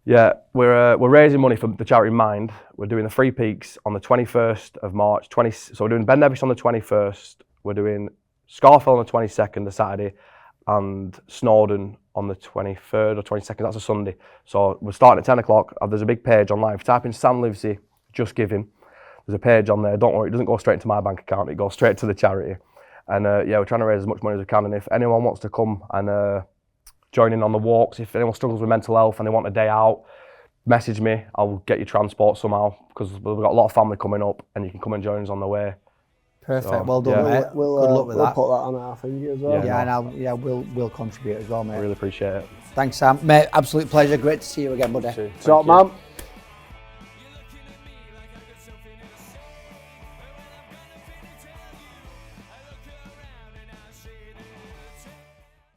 we're raising money for the charity Mind. We're doing the Three Peaks on the 21st of March. So we're doing Ben Nevis on the 21st. We're doing Scarfell on the 22nd, the Saturday, and Snowdon on the 23rd or 22nd, that's a Sunday. So we're starting at 10 o'clock. There's a big page online. If you type in Sam Livesey, Just Giving, there's a page on there. Don't worry, it doesn't go straight into my bank account, it goes straight to the charity. And we're trying to raise as much money as we can. And if anyone wants to come and join in on the walks, if anyone struggles with mental health and they want a day out, message me. I'll get you transport somehow, because we've got a lot of family coming up, and you can come and join us on the way. Perfect. So, well done, mate. Good luck with that. We'll put that on our finger as well. We'll contribute as well, mate. I really appreciate it. Thanks, Sam. Mate, absolute pleasure. Great to see you again, buddy. What's up, man?